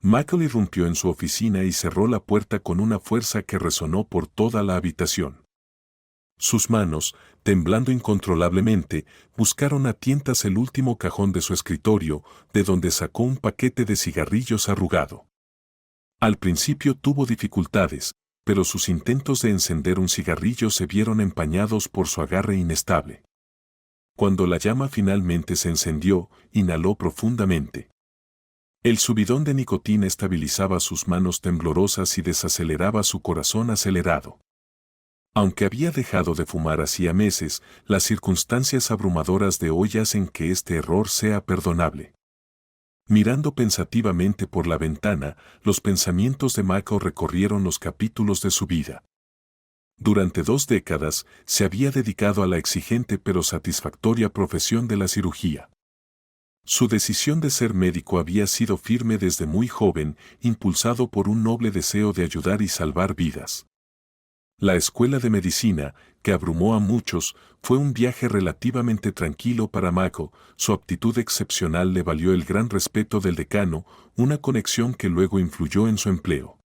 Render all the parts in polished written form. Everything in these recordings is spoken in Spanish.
Michael irrumpió en su oficina y cerró la puerta con una fuerza que resonó por toda la habitación. Sus manos, temblando incontrolablemente, buscaron a tientas el último cajón de su escritorio, de donde sacó un paquete de cigarrillos arrugado. Al principio tuvo dificultades, pero sus intentos de encender un cigarrillo se vieron empañados por su agarre inestable. Cuando la llama finalmente se encendió, inhaló profundamente. El subidón de nicotina estabilizaba sus manos temblorosas y desaceleraba su corazón acelerado. Aunque había dejado de fumar hacía meses, las circunstancias abrumadoras de hoy hacen que este error sea perdonable. Mirando pensativamente por la ventana, los pensamientos de Michael recorrieron los capítulos de su vida. Durante 2 décadas, se había dedicado a la exigente pero satisfactoria profesión de la cirugía. Su decisión de ser médico había sido firme desde muy joven, impulsado por un noble deseo de ayudar y salvar vidas. La escuela de medicina, que abrumó a muchos, fue un viaje relativamente tranquilo para Michael. Su aptitud excepcional le valió el gran respeto del decano, una conexión que luego influyó en su empleo.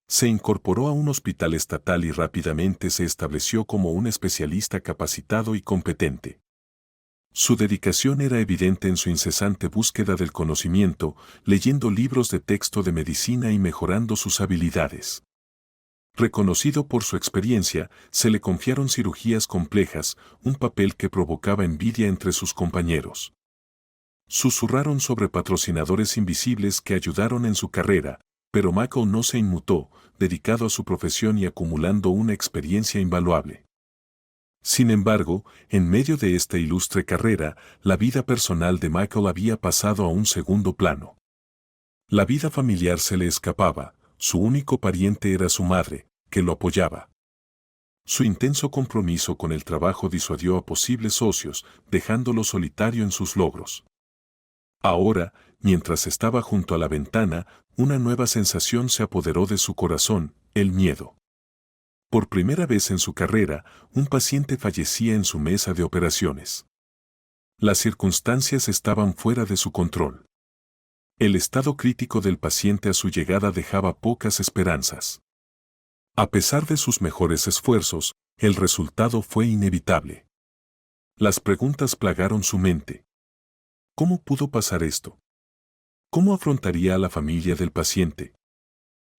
Se incorporó a un hospital estatal y rápidamente se estableció como un especialista capacitado y competente. Su dedicación era evidente en su incesante búsqueda del conocimiento, leyendo libros de texto de medicina y mejorando sus habilidades. Reconocido por su experiencia, se le confiaron cirugías complejas, un papel que provocaba envidia entre sus compañeros. Susurraron sobre patrocinadores invisibles que ayudaron en su carrera, pero Michael no se inmutó, dedicado a su profesión y acumulando una experiencia invaluable. Sin embargo, en medio de esta ilustre carrera, la vida personal de Michael había pasado a un segundo plano. La vida familiar se le escapaba, su único pariente era su madre, que lo apoyaba. Su intenso compromiso con el trabajo disuadió a posibles socios, dejándolo solitario en sus logros. Ahora, mientras estaba junto a la ventana, una nueva sensación se apoderó de su corazón, el miedo. Por primera vez en su carrera, un paciente fallecía en su mesa de operaciones. Las circunstancias estaban fuera de su control. El estado crítico del paciente a su llegada dejaba pocas esperanzas. A pesar de sus mejores esfuerzos, el resultado fue inevitable. Las preguntas plagaron su mente. ¿Cómo pudo pasar esto? ¿Cómo afrontaría a la familia del paciente?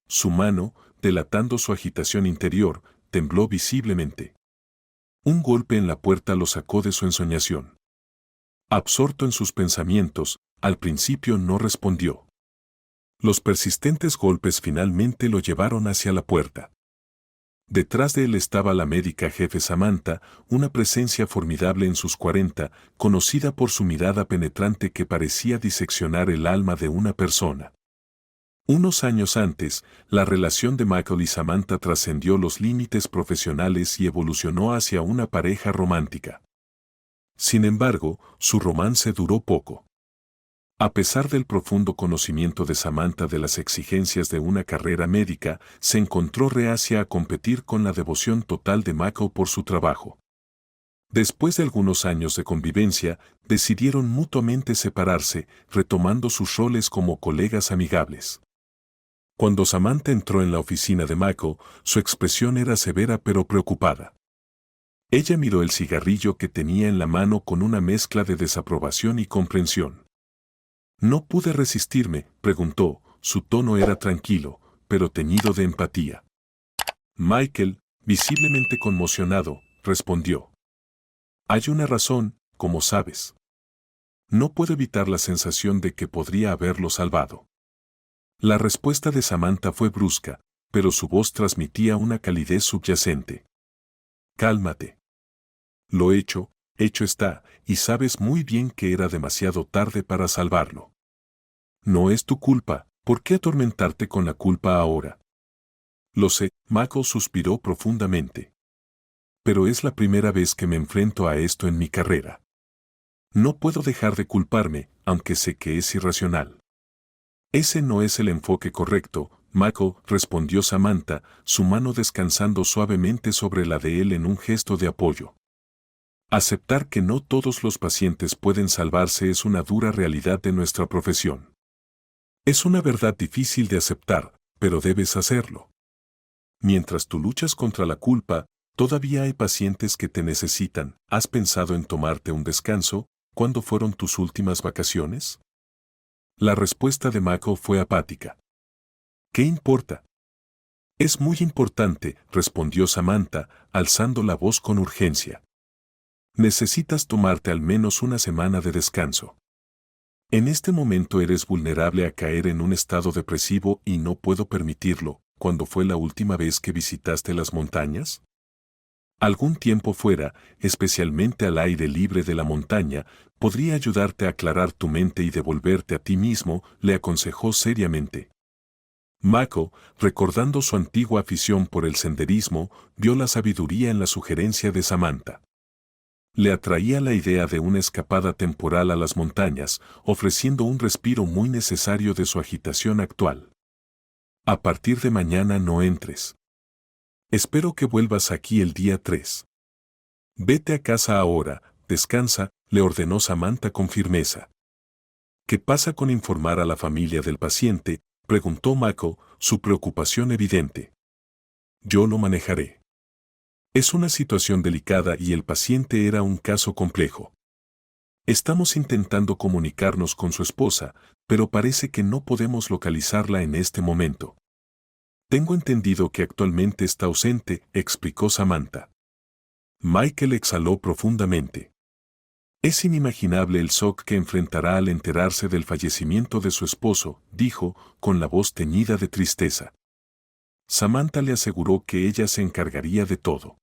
Su mano, delatando su agitación interior, tembló visiblemente. Un golpe en la puerta lo sacó de su ensoñación. Absorto en sus pensamientos, al principio no respondió. Los persistentes golpes finalmente lo llevaron hacia la puerta. Detrás de él estaba la médica jefe Samantha, una presencia formidable en sus 40, conocida por su mirada penetrante que parecía diseccionar el alma de una persona. Unos años antes, la relación de Michael y Samantha trascendió los límites profesionales y evolucionó hacia una pareja romántica. Sin embargo, su romance duró poco. A pesar del profundo conocimiento de Samantha de las exigencias de una carrera médica, se encontró reacia a competir con la devoción total de Michael por su trabajo. Después de algunos años de convivencia, decidieron mutuamente separarse, retomando sus roles como colegas amigables. Cuando Samantha entró en la oficina de Michael, su expresión era severa pero preocupada. Ella miró el cigarrillo que tenía en la mano con una mezcla de desaprobación y comprensión. «¿No pude resistirme?», preguntó, su tono era tranquilo, pero teñido de empatía. Michael, visiblemente conmocionado, respondió. «Hay una razón, como sabes. No puedo evitar la sensación de que podría haberlo salvado». La respuesta de Samantha fue brusca, pero su voz transmitía una calidez subyacente. «Cálmate. Lo hecho está, y sabes muy bien que era demasiado tarde para salvarlo. No es tu culpa, ¿por qué atormentarte con la culpa ahora?». «Lo sé», Michael suspiró profundamente. «Pero es la primera vez que me enfrento a esto en mi carrera. No puedo dejar de culparme, aunque sé que es irracional». «Ese no es el enfoque correcto, Michael», respondió Samantha, su mano descansando suavemente sobre la de él en un gesto de apoyo. «Aceptar que no todos los pacientes pueden salvarse es una dura realidad de nuestra profesión. Es una verdad difícil de aceptar, pero debes hacerlo. Mientras tú luchas contra la culpa, todavía hay pacientes que te necesitan. ¿Has pensado en tomarte un descanso? ¿Cuándo fueron tus últimas vacaciones? La respuesta de Mako fue apática. ¿Qué importa? Es muy importante, respondió Samantha, alzando la voz con urgencia. Necesitas tomarte al menos una semana de descanso. En este momento eres vulnerable a caer en un estado depresivo y no puedo permitirlo. ¿Cuándo fue la última vez que visitaste las montañas? Algún tiempo fuera, especialmente al aire libre de la montaña, podría ayudarte a aclarar tu mente y devolverte a ti mismo, le aconsejó seriamente. Mako, recordando su antigua afición por el senderismo, vio la sabiduría en la sugerencia de Samantha. Le atraía la idea de una escapada temporal a las montañas, ofreciendo un respiro muy necesario de su agitación actual. A partir de mañana no entres. Espero que vuelvas aquí el día 3. Vete a casa ahora, descansa, le ordenó Samantha con firmeza. ¿Qué pasa con informar a la familia del paciente?, preguntó Mako, su preocupación evidente. Yo lo manejaré. Es una situación delicada y el paciente era un caso complejo. Estamos intentando comunicarnos con su esposa, pero parece que no podemos localizarla en este momento. Tengo entendido que actualmente está ausente, explicó Samantha. Michael exhaló profundamente. Es inimaginable el shock que enfrentará al enterarse del fallecimiento de su esposo, dijo, con la voz teñida de tristeza. Samantha le aseguró que ella se encargaría de todo.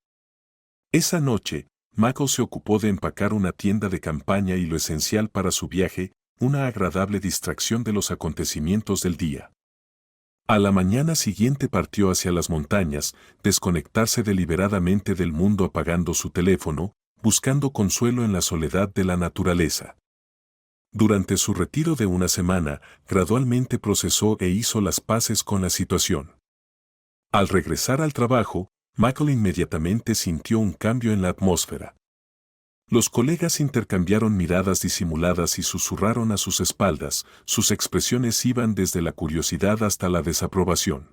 Esa noche, Mako se ocupó de empacar una tienda de campaña y lo esencial para su viaje, una agradable distracción de los acontecimientos del día. A la mañana siguiente partió hacia las montañas, desconectarse deliberadamente del mundo apagando su teléfono, buscando consuelo en la soledad de la naturaleza. Durante su retiro de una semana, gradualmente procesó e hizo las paces con la situación. Al regresar al trabajo, Michael inmediatamente sintió un cambio en la atmósfera. Los colegas intercambiaron miradas disimuladas y susurraron a sus espaldas, sus expresiones iban desde la curiosidad hasta la desaprobación.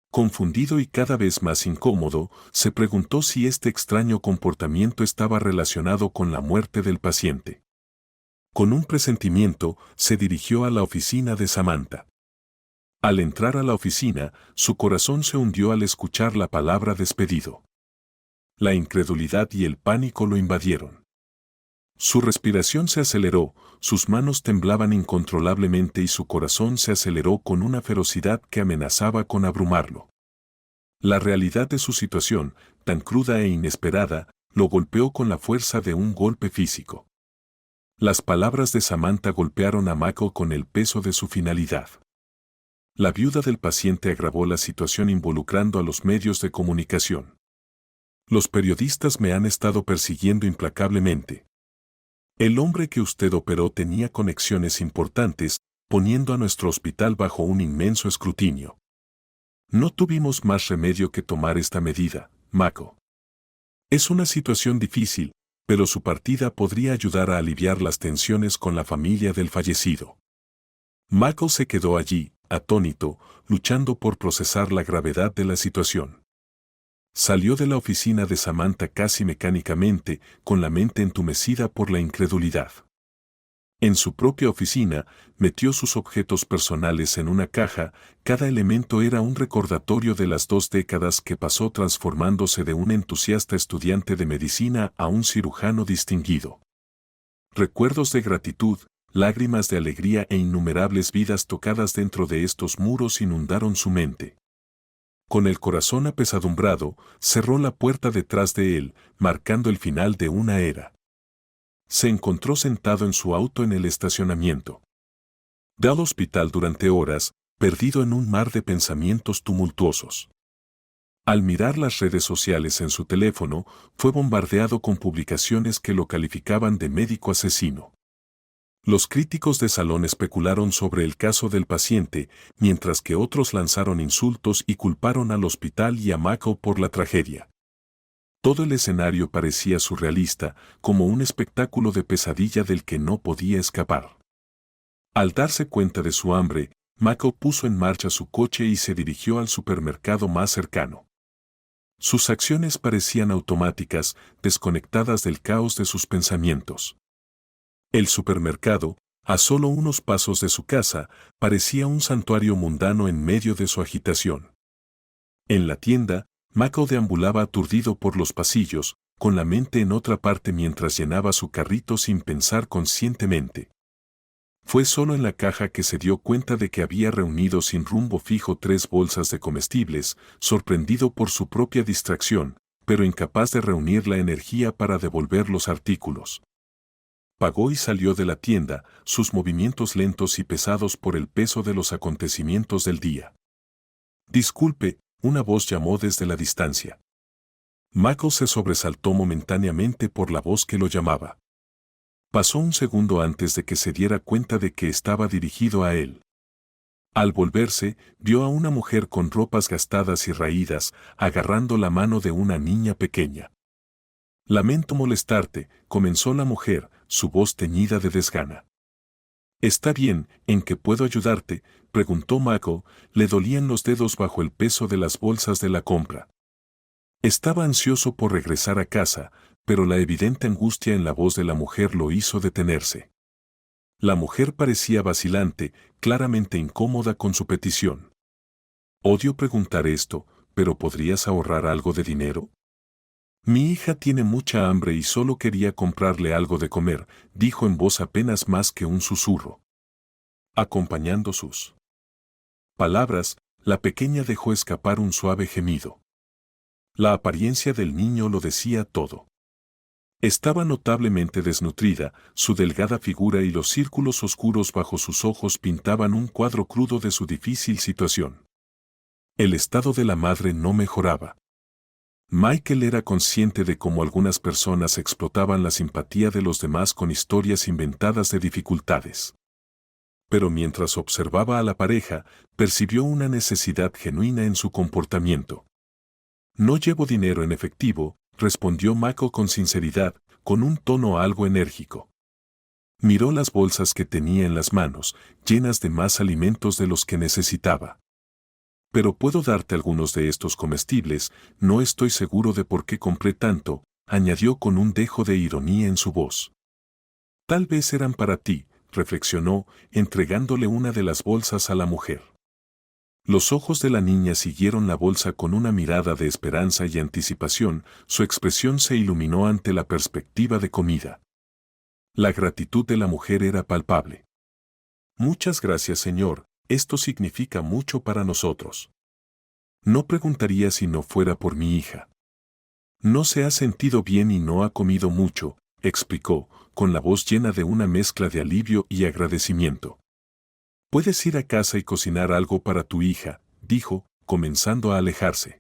Confundido y cada vez más incómodo, se preguntó si este extraño comportamiento estaba relacionado con la muerte del paciente. Con un presentimiento, se dirigió a la oficina de Samantha. Al entrar a la oficina, su corazón se hundió al escuchar la palabra despedido. La incredulidad y el pánico lo invadieron. Su respiración se aceleró, sus manos temblaban incontrolablemente y su corazón se aceleró con una ferocidad que amenazaba con abrumarlo. La realidad de su situación, tan cruda e inesperada, lo golpeó con la fuerza de un golpe físico. Las palabras de Samantha golpearon a Mako con el peso de su finalidad. La viuda del paciente agravó la situación involucrando a los medios de comunicación. Los periodistas me han estado persiguiendo implacablemente. El hombre que usted operó tenía conexiones importantes, poniendo a nuestro hospital bajo un inmenso escrutinio. No tuvimos más remedio que tomar esta medida, Mako. Es una situación difícil, pero su partida podría ayudar a aliviar las tensiones con la familia del fallecido. Mako se quedó allí, atónito, luchando por procesar la gravedad de la situación. Salió de la oficina de Samantha casi mecánicamente, con la mente entumecida por la incredulidad. En su propia oficina, metió sus objetos personales en una caja, cada elemento era un recordatorio de las 2 décadas que pasó transformándose de un entusiasta estudiante de medicina a un cirujano distinguido. Recuerdos de gratitud, lágrimas de alegría e innumerables vidas tocadas dentro de estos muros inundaron su mente. Con el corazón apesadumbrado, cerró la puerta detrás de él, marcando el final de una era. Se encontró sentado en su auto en el estacionamiento. Fue al hospital durante horas, perdido en un mar de pensamientos tumultuosos. Al mirar las redes sociales en su teléfono, fue bombardeado con publicaciones que lo calificaban de médico asesino. Los críticos de salón especularon sobre el caso del paciente, mientras que otros lanzaron insultos y culparon al hospital y a Mako por la tragedia. Todo el escenario parecía surrealista, como un espectáculo de pesadilla del que no podía escapar. Al darse cuenta de su hambre, Mako puso en marcha su coche y se dirigió al supermercado más cercano. Sus acciones parecían automáticas, desconectadas del caos de sus pensamientos. El supermercado, a solo unos pasos de su casa, parecía un santuario mundano en medio de su agitación. En la tienda, Mako deambulaba aturdido por los pasillos, con la mente en otra parte mientras llenaba su carrito sin pensar conscientemente. Fue solo en la caja que se dio cuenta de que había reunido sin rumbo fijo 3 bolsas de comestibles, sorprendido por su propia distracción, pero incapaz de reunir la energía para devolver los artículos. Pagó y salió de la tienda, sus movimientos lentos y pesados por el peso de los acontecimientos del día. «Disculpe», una voz llamó desde la distancia. Mako se sobresaltó momentáneamente por la voz que lo llamaba. Pasó un segundo antes de que se diera cuenta de que estaba dirigido a él. Al volverse, vio a una mujer con ropas gastadas y raídas, agarrando la mano de una niña pequeña. «Lamento molestarte», comenzó la mujer, su voz teñida de desgana. «¿Está bien, en qué puedo ayudarte?», preguntó Mako, le dolían los dedos bajo el peso de las bolsas de la compra. Estaba ansioso por regresar a casa, pero la evidente angustia en la voz de la mujer lo hizo detenerse. La mujer parecía vacilante, claramente incómoda con su petición. «Odio preguntar esto, pero ¿podrías ahorrar algo de dinero?». «Mi hija tiene mucha hambre y solo quería comprarle algo de comer», dijo en voz apenas más que un susurro. Acompañando sus palabras, la pequeña dejó escapar un suave gemido. La apariencia del niño lo decía todo. Estaba notablemente desnutrida, su delgada figura y los círculos oscuros bajo sus ojos pintaban un cuadro crudo de su difícil situación. El estado de la madre no mejoraba. Michael era consciente de cómo algunas personas explotaban la simpatía de los demás con historias inventadas de dificultades. Pero mientras observaba a la pareja, percibió una necesidad genuina en su comportamiento. «No llevo dinero en efectivo», respondió Mako con sinceridad, con un tono algo enérgico. Miró las bolsas que tenía en las manos, llenas de más alimentos de los que necesitaba. «Pero puedo darte algunos de estos comestibles, no estoy seguro de por qué compré tanto», añadió con un dejo de ironía en su voz. «Tal vez eran para ti», reflexionó, entregándole una de las bolsas a la mujer. Los ojos de la niña siguieron la bolsa con una mirada de esperanza y anticipación, su expresión se iluminó ante la perspectiva de comida. La gratitud de la mujer era palpable. «Muchas gracias, señor, esto significa mucho para nosotros. No preguntaría si no fuera por mi hija. No se ha sentido bien y no ha comido mucho», explicó, con la voz llena de una mezcla de alivio y agradecimiento. «Puedes ir a casa y cocinar algo para tu hija», dijo, comenzando a alejarse.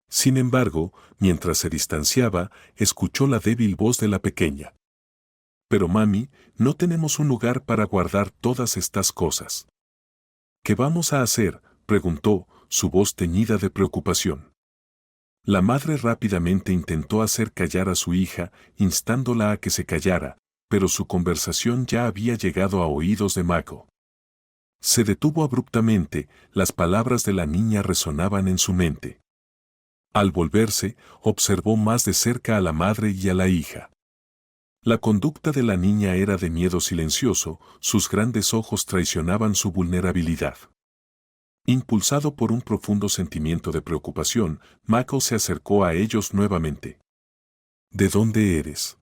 Sin embargo, mientras se distanciaba, escuchó la débil voz de la pequeña. «Pero mami, no tenemos un lugar para guardar todas estas cosas». «¿Qué vamos a hacer?», preguntó, su voz teñida de preocupación. La madre rápidamente intentó hacer callar a su hija, instándola a que se callara, pero su conversación ya había llegado a oídos de Mako. Se detuvo abruptamente, las palabras de la niña resonaban en su mente. Al volverse, observó más de cerca a la madre y a la hija. La conducta de la niña era de miedo silencioso, sus grandes ojos traicionaban su vulnerabilidad. Impulsado por un profundo sentimiento de preocupación, Mako se acercó a ellos nuevamente. «¿De dónde eres?».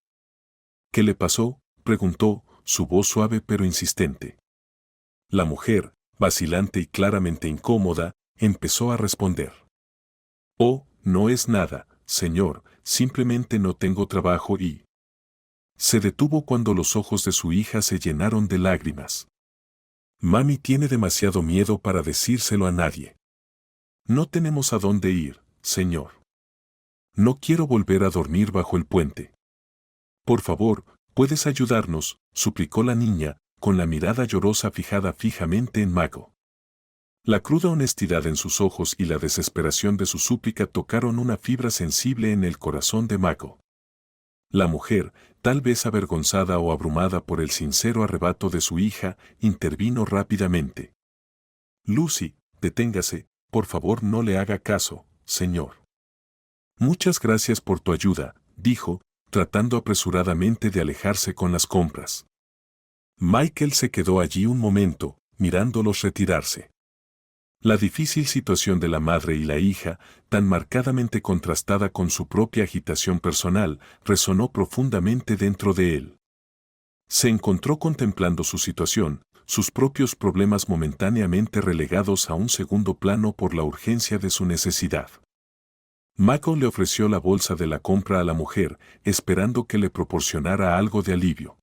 «¿Qué le pasó?», preguntó, su voz suave pero insistente. La mujer, vacilante y claramente incómoda, empezó a responder. «Oh, no es nada, señor, simplemente no tengo trabajo y…». Se detuvo cuando los ojos de su hija se llenaron de lágrimas. «Mami tiene demasiado miedo para decírselo a nadie. No tenemos a dónde ir, señor. No quiero volver a dormir bajo el puente. Por favor, ¿puedes ayudarnos?», suplicó la niña, con la mirada llorosa fijada fijamente en Mako. La cruda honestidad en sus ojos y la desesperación de su súplica tocaron una fibra sensible en el corazón de Mako. La mujer, tal vez avergonzada o abrumada por el sincero arrebato de su hija, intervino rápidamente. Lucy, deténgase, por favor no le haga caso, señor. Muchas gracias por tu ayuda, dijo, tratando apresuradamente de alejarse con las compras. Michael se quedó allí un momento, mirándolos retirarse. La difícil situación de la madre y la hija, tan marcadamente contrastada con su propia agitación personal, resonó profundamente dentro de él. Se encontró contemplando su situación, sus propios problemas momentáneamente relegados a un segundo plano por la urgencia de su necesidad. Mako le ofreció la bolsa de la compra a la mujer, esperando que le proporcionara algo de alivio.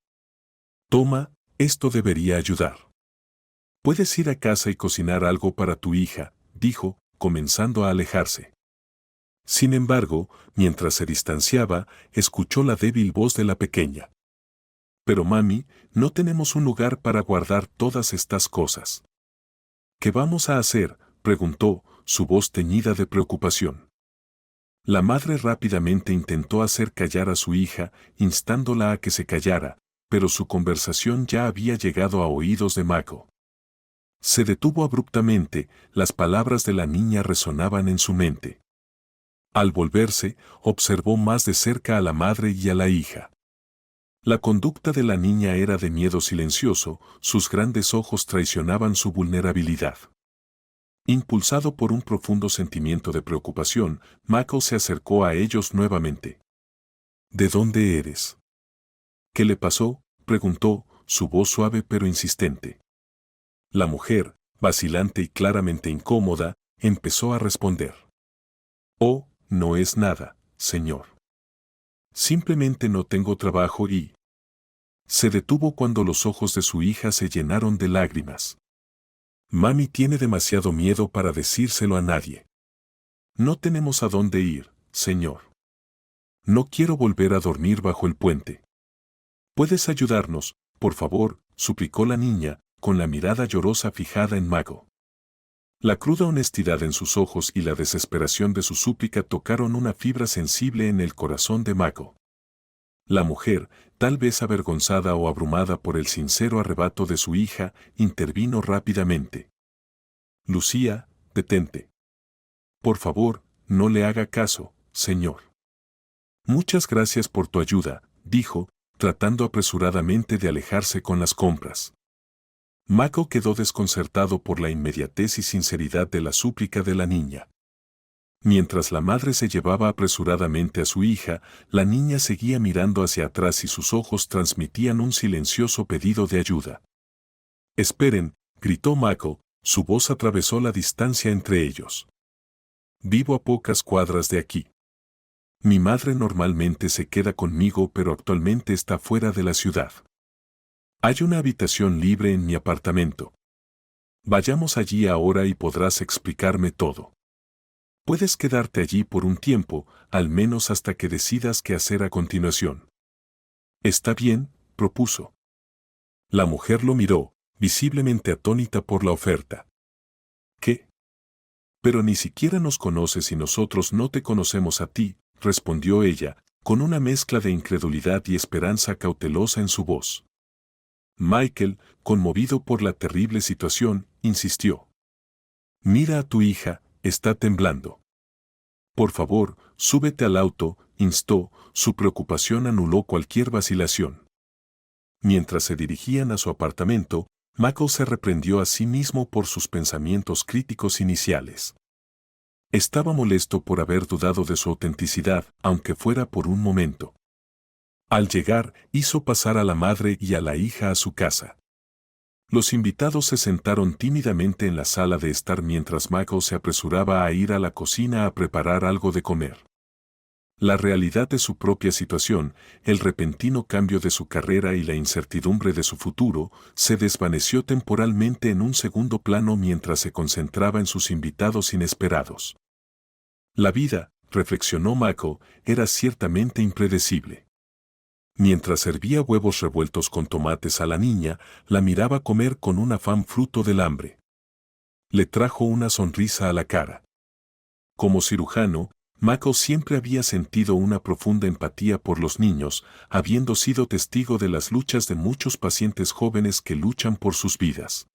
Toma, esto debería ayudar. Puedes ir a casa y cocinar algo para tu hija, dijo, comenzando a alejarse. Sin embargo, mientras se distanciaba, escuchó la débil voz de la pequeña. Pero mami, no tenemos un lugar para guardar todas estas cosas. ¿Qué vamos a hacer?, preguntó, su voz teñida de preocupación. La madre rápidamente intentó hacer callar a su hija, instándola a que se callara, pero su conversación ya había llegado a oídos de Mako. Se detuvo abruptamente, las palabras de la niña resonaban en su mente. Al volverse, observó más de cerca a la madre y a la hija. La conducta de la niña era de miedo silencioso, sus grandes ojos traicionaban su vulnerabilidad. Impulsado por un profundo sentimiento de preocupación, Mako se acercó a ellos nuevamente. ¿De dónde eres? ¿Qué le pasó?, preguntó, su voz suave pero insistente. La mujer, vacilante y claramente incómoda, empezó a responder. Oh, no es nada, señor. Simplemente no tengo trabajo y... Se detuvo cuando los ojos de su hija se llenaron de lágrimas. Mami tiene demasiado miedo para decírselo a nadie. No tenemos a dónde ir, señor. No quiero volver a dormir bajo el puente. ¿Puedes ayudarnos, por favor?, suplicó la niña, con la mirada llorosa fijada en Mako. La cruda honestidad en sus ojos y la desesperación de su súplica tocaron una fibra sensible en el corazón de Mako. La mujer, tal vez avergonzada o abrumada por el sincero arrebato de su hija, intervino rápidamente. Lucía, detente. Por favor, no le haga caso, señor. Muchas gracias por tu ayuda, dijo, tratando apresuradamente de alejarse con las compras. Mako quedó desconcertado por la inmediatez y sinceridad de la súplica de la niña. Mientras la madre se llevaba apresuradamente a su hija, la niña seguía mirando hacia atrás y sus ojos transmitían un silencioso pedido de ayuda. Esperen, gritó Mako, su voz atravesó la distancia entre ellos. Vivo a pocas cuadras de aquí. Mi madre normalmente se queda conmigo pero actualmente está fuera de la ciudad. Hay una habitación libre en mi apartamento. Vayamos allí ahora y podrás explicarme todo. Puedes quedarte allí por un tiempo, al menos hasta que decidas qué hacer a continuación. Está bien, propuso. La mujer lo miró, visiblemente atónita por la oferta. ¿Qué? Pero ni siquiera nos conoces y nosotros no te conocemos a ti, respondió ella, con una mezcla de incredulidad y esperanza cautelosa en su voz. Michael, conmovido por la terrible situación, insistió. Mira a tu hija, está temblando. Por favor, súbete al auto, instó, su preocupación anuló cualquier vacilación. Mientras se dirigían a su apartamento, Mako se reprendió a sí mismo por sus pensamientos críticos iniciales. Estaba molesto por haber dudado de su autenticidad, aunque fuera por un momento. Al llegar, hizo pasar a la madre y a la hija a su casa. Los invitados se sentaron tímidamente en la sala de estar mientras Mako se apresuraba a ir a la cocina a preparar algo de comer. La realidad de su propia situación, el repentino cambio de su carrera y la incertidumbre de su futuro, se desvaneció temporalmente en un segundo plano mientras se concentraba en sus invitados inesperados. La vida, reflexionó Mako, era ciertamente impredecible. Mientras servía huevos revueltos con tomates a la niña, la miraba comer con un afán fruto del hambre. Le trajo una sonrisa a la cara. Como cirujano, Mako siempre había sentido una profunda empatía por los niños, habiendo sido testigo de las luchas de muchos pacientes jóvenes que luchan por sus vidas.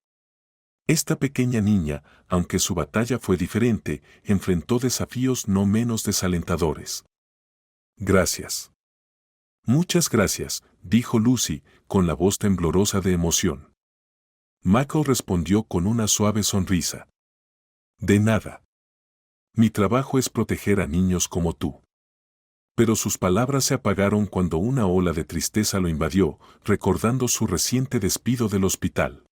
Esta pequeña niña, aunque su batalla fue diferente, enfrentó desafíos no menos desalentadores. Gracias. Muchas gracias, dijo Lucy, con la voz temblorosa de emoción. Michael respondió con una suave sonrisa. De nada. Mi trabajo es proteger a niños como tú. Pero sus palabras se apagaron cuando una ola de tristeza lo invadió, recordando su reciente despido del hospital.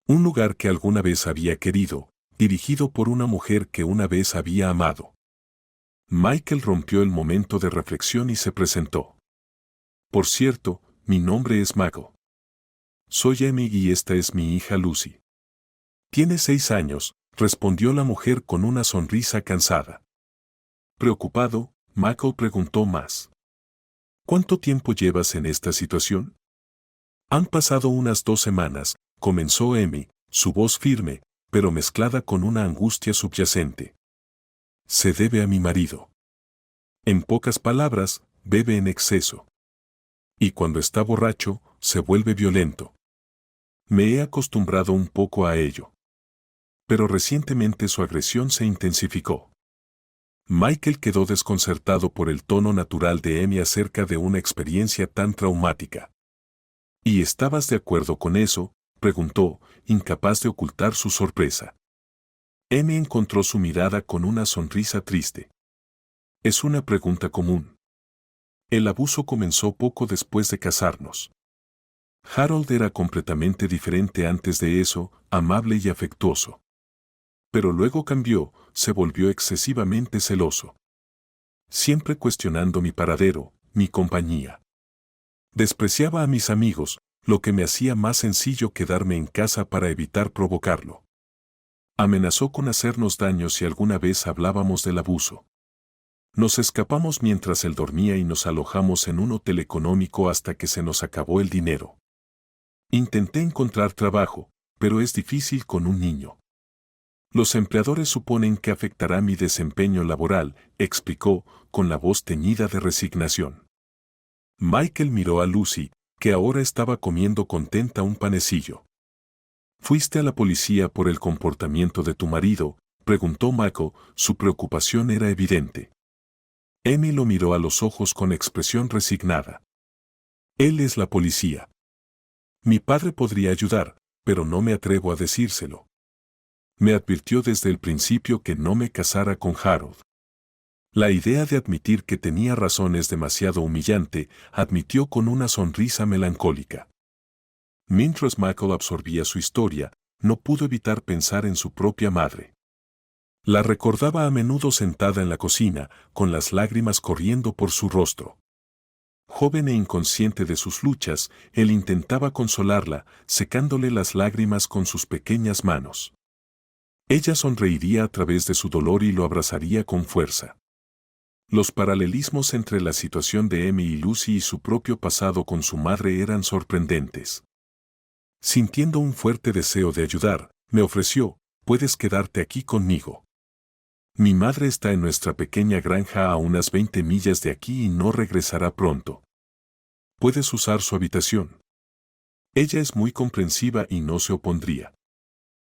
Un lugar que alguna vez había querido, dirigido por una mujer que una vez había amado. Michael rompió el momento de reflexión y se presentó. Por cierto, mi nombre es Michael. Soy Amy y esta es mi hija Lucy. Tiene 6 años, respondió la mujer con una sonrisa cansada. Preocupado, Michael preguntó más. ¿Cuánto tiempo llevas en esta situación? Han pasado unas 2 semanas, comenzó Amy, su voz firme, pero mezclada con una angustia subyacente. Se debe a mi marido. En pocas palabras, bebe en exceso. Y cuando está borracho, se vuelve violento. Me he acostumbrado un poco a ello. Pero recientemente su agresión se intensificó. Michael quedó desconcertado por el tono natural de Amy acerca de una experiencia tan traumática. ¿Y estabas de acuerdo con eso?, preguntó, incapaz de ocultar su sorpresa. Amy encontró su mirada con una sonrisa triste. Es una pregunta común. El abuso comenzó poco después de casarnos. Harold era completamente diferente antes de eso, amable y afectuoso. Pero luego cambió, se volvió excesivamente celoso. Siempre cuestionando mi paradero, mi compañía. Despreciaba a mis amigos, lo que me hacía más sencillo quedarme en casa para evitar provocarlo. Amenazó con hacernos daño si alguna vez hablábamos del abuso. Nos escapamos mientras él dormía y nos alojamos en un hotel económico hasta que se nos acabó el dinero. Intenté encontrar trabajo, pero es difícil con un niño. Los empleadores suponen que afectará mi desempeño laboral, explicó, con la voz teñida de resignación. Michael miró a Lucy, que ahora estaba comiendo contenta un panecillo. ¿Fuiste a la policía por el comportamiento de tu marido?, preguntó Michael, su preocupación era evidente. Amy lo miró a los ojos con expresión resignada. Él es la policía. Mi padre podría ayudar, pero no me atrevo a decírselo. Me advirtió desde el principio que no me casara con Harold. La idea de admitir que tenía razón es demasiado humillante, admitió con una sonrisa melancólica. Mientras Michael absorbía su historia, no pudo evitar pensar en su propia madre. La recordaba a menudo sentada en la cocina, con las lágrimas corriendo por su rostro. Joven e inconsciente de sus luchas, él intentaba consolarla, secándole las lágrimas con sus pequeñas manos. Ella sonreiría a través de su dolor y lo abrazaría con fuerza. Los paralelismos entre la situación de Amy y Lucy y su propio pasado con su madre eran sorprendentes. Sintiendo un fuerte deseo de ayudar, me ofreció, puedes quedarte aquí conmigo. Mi madre está en nuestra pequeña granja a unas 20 millas de aquí y no regresará pronto. Puedes usar su habitación. Ella es muy comprensiva y no se opondría.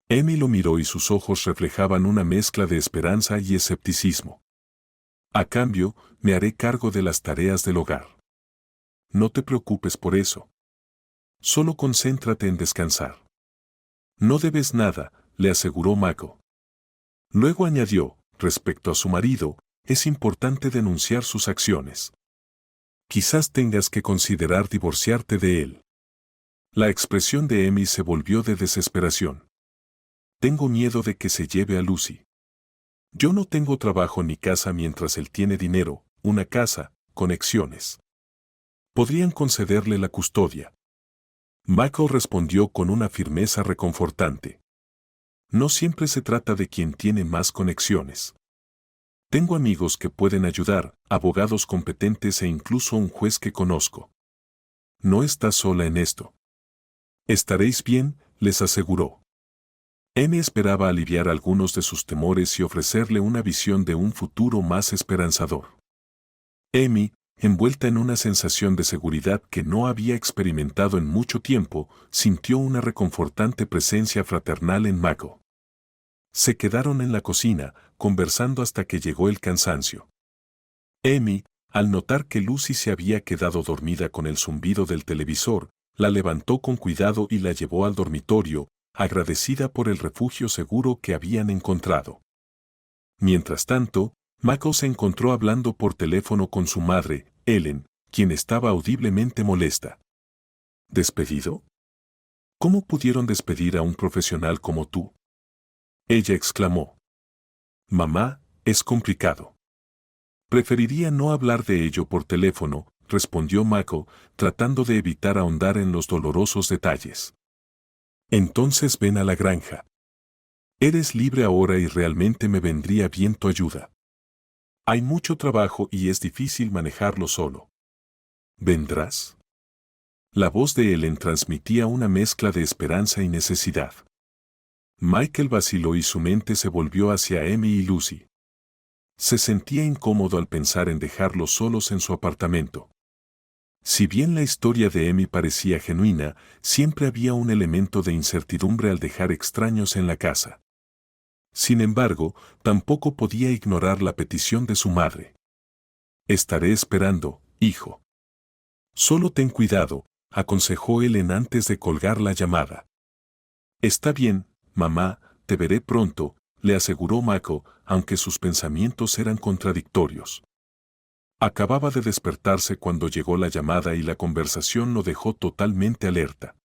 Amy lo miró y sus ojos reflejaban una mezcla de esperanza y escepticismo. A cambio, me haré cargo de las tareas del hogar. No te preocupes por eso. Solo concéntrate en descansar. No debes nada, le aseguró Mako. Luego añadió, respecto a su marido, es importante denunciar sus acciones. Quizás tengas que considerar divorciarte de él. La expresión de Amy se volvió de desesperación. Tengo miedo de que se lleve a Lucy. Yo no tengo trabajo ni casa mientras él tiene dinero, una casa, conexiones. Podrían concederle la custodia. Michael respondió con una firmeza reconfortante. No siempre se trata de quien tiene más conexiones. Tengo amigos que pueden ayudar, abogados competentes e incluso un juez que conozco. No estás sola en esto. Estaréis bien, les aseguró. Amy esperaba aliviar algunos de sus temores y ofrecerle una visión de un futuro más esperanzador. Amy, envuelta en una sensación de seguridad que no había experimentado en mucho tiempo, sintió una reconfortante presencia fraternal en Mako. Se quedaron en la cocina, conversando hasta que llegó el cansancio. Amy, al notar que Lucy se había quedado dormida con el zumbido del televisor, la levantó con cuidado y la llevó al dormitorio, agradecida por el refugio seguro que habían encontrado. Mientras tanto, Mako se encontró hablando por teléfono con su madre, Ellen, quien estaba audiblemente molesta. ¿Despedido? ¿Cómo pudieron despedir a un profesional como tú? Ella exclamó. Mamá, es complicado. Preferiría no hablar de ello por teléfono, respondió Mako, tratando de evitar ahondar en los dolorosos detalles. Entonces ven a la granja. Eres libre ahora y realmente me vendría bien tu ayuda. Hay mucho trabajo y es difícil manejarlo solo. ¿Vendrás? La voz de Ellen transmitía una mezcla de esperanza y necesidad. Michael vaciló y su mente se volvió hacia Amy y Lucy. Se sentía incómodo al pensar en dejarlos solos en su apartamento. Si bien la historia de Amy parecía genuina, siempre había un elemento de incertidumbre al dejar extraños en la casa. Sin embargo, tampoco podía ignorar la petición de su madre. Estaré esperando, hijo. Solo ten cuidado, aconsejó Ellen antes de colgar la llamada. Está bien, mamá, te veré pronto, le aseguró Mako, aunque sus pensamientos eran contradictorios. Acababa de despertarse cuando llegó la llamada y la conversación lo dejó totalmente alerta.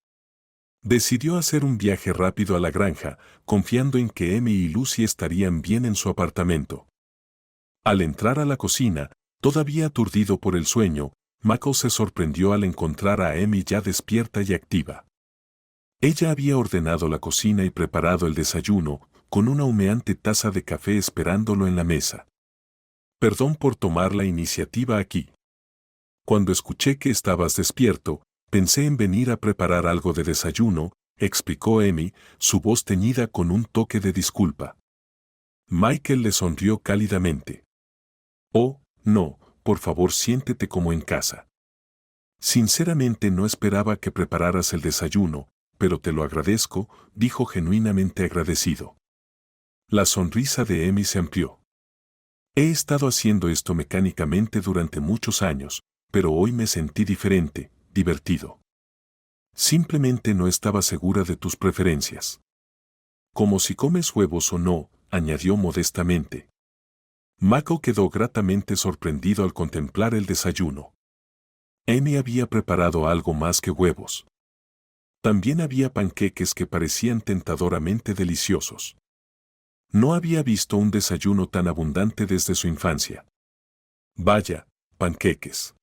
Decidió hacer un viaje rápido a la granja, confiando en que Amy y Lucy estarían bien en su apartamento. Al entrar a la cocina, todavía aturdido por el sueño, Mako se sorprendió al encontrar a Amy ya despierta y activa. Ella había ordenado la cocina y preparado el desayuno, con una humeante taza de café esperándolo en la mesa. Perdón por tomar la iniciativa aquí. Cuando escuché que estabas despierto, pensé en venir a preparar algo de desayuno, explicó Amy, su voz teñida con un toque de disculpa. Michael le sonrió cálidamente. Oh, no, por favor siéntete como en casa. Sinceramente no esperaba que prepararas el desayuno, pero te lo agradezco, dijo genuinamente agradecido. La sonrisa de Amy se amplió. He estado haciendo esto mecánicamente durante muchos años, pero hoy me sentí diferente, divertido. Simplemente no estaba segura de tus preferencias. Como si comes huevos o no, añadió modestamente. Mako quedó gratamente sorprendido al contemplar el desayuno. Amy había preparado algo más que huevos. También había panqueques que parecían tentadoramente deliciosos. No había visto un desayuno tan abundante desde su infancia. Vaya, panqueques.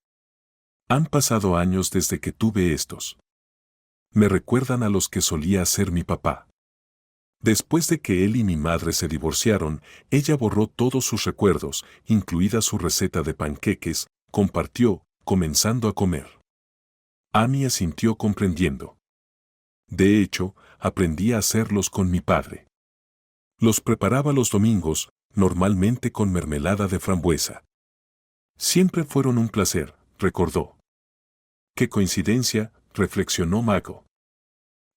Han pasado años desde que tuve estos. Me recuerdan a los que solía hacer mi papá. Después de que él y mi madre se divorciaron, ella borró todos sus recuerdos, incluida su receta de panqueques, compartió, comenzando a comer. Amy asintió comprendiendo. De hecho, aprendí a hacerlos con mi padre. Los preparaba los domingos, normalmente con mermelada de frambuesa. Siempre fueron un placer, recordó. Qué coincidencia, reflexionó Mako.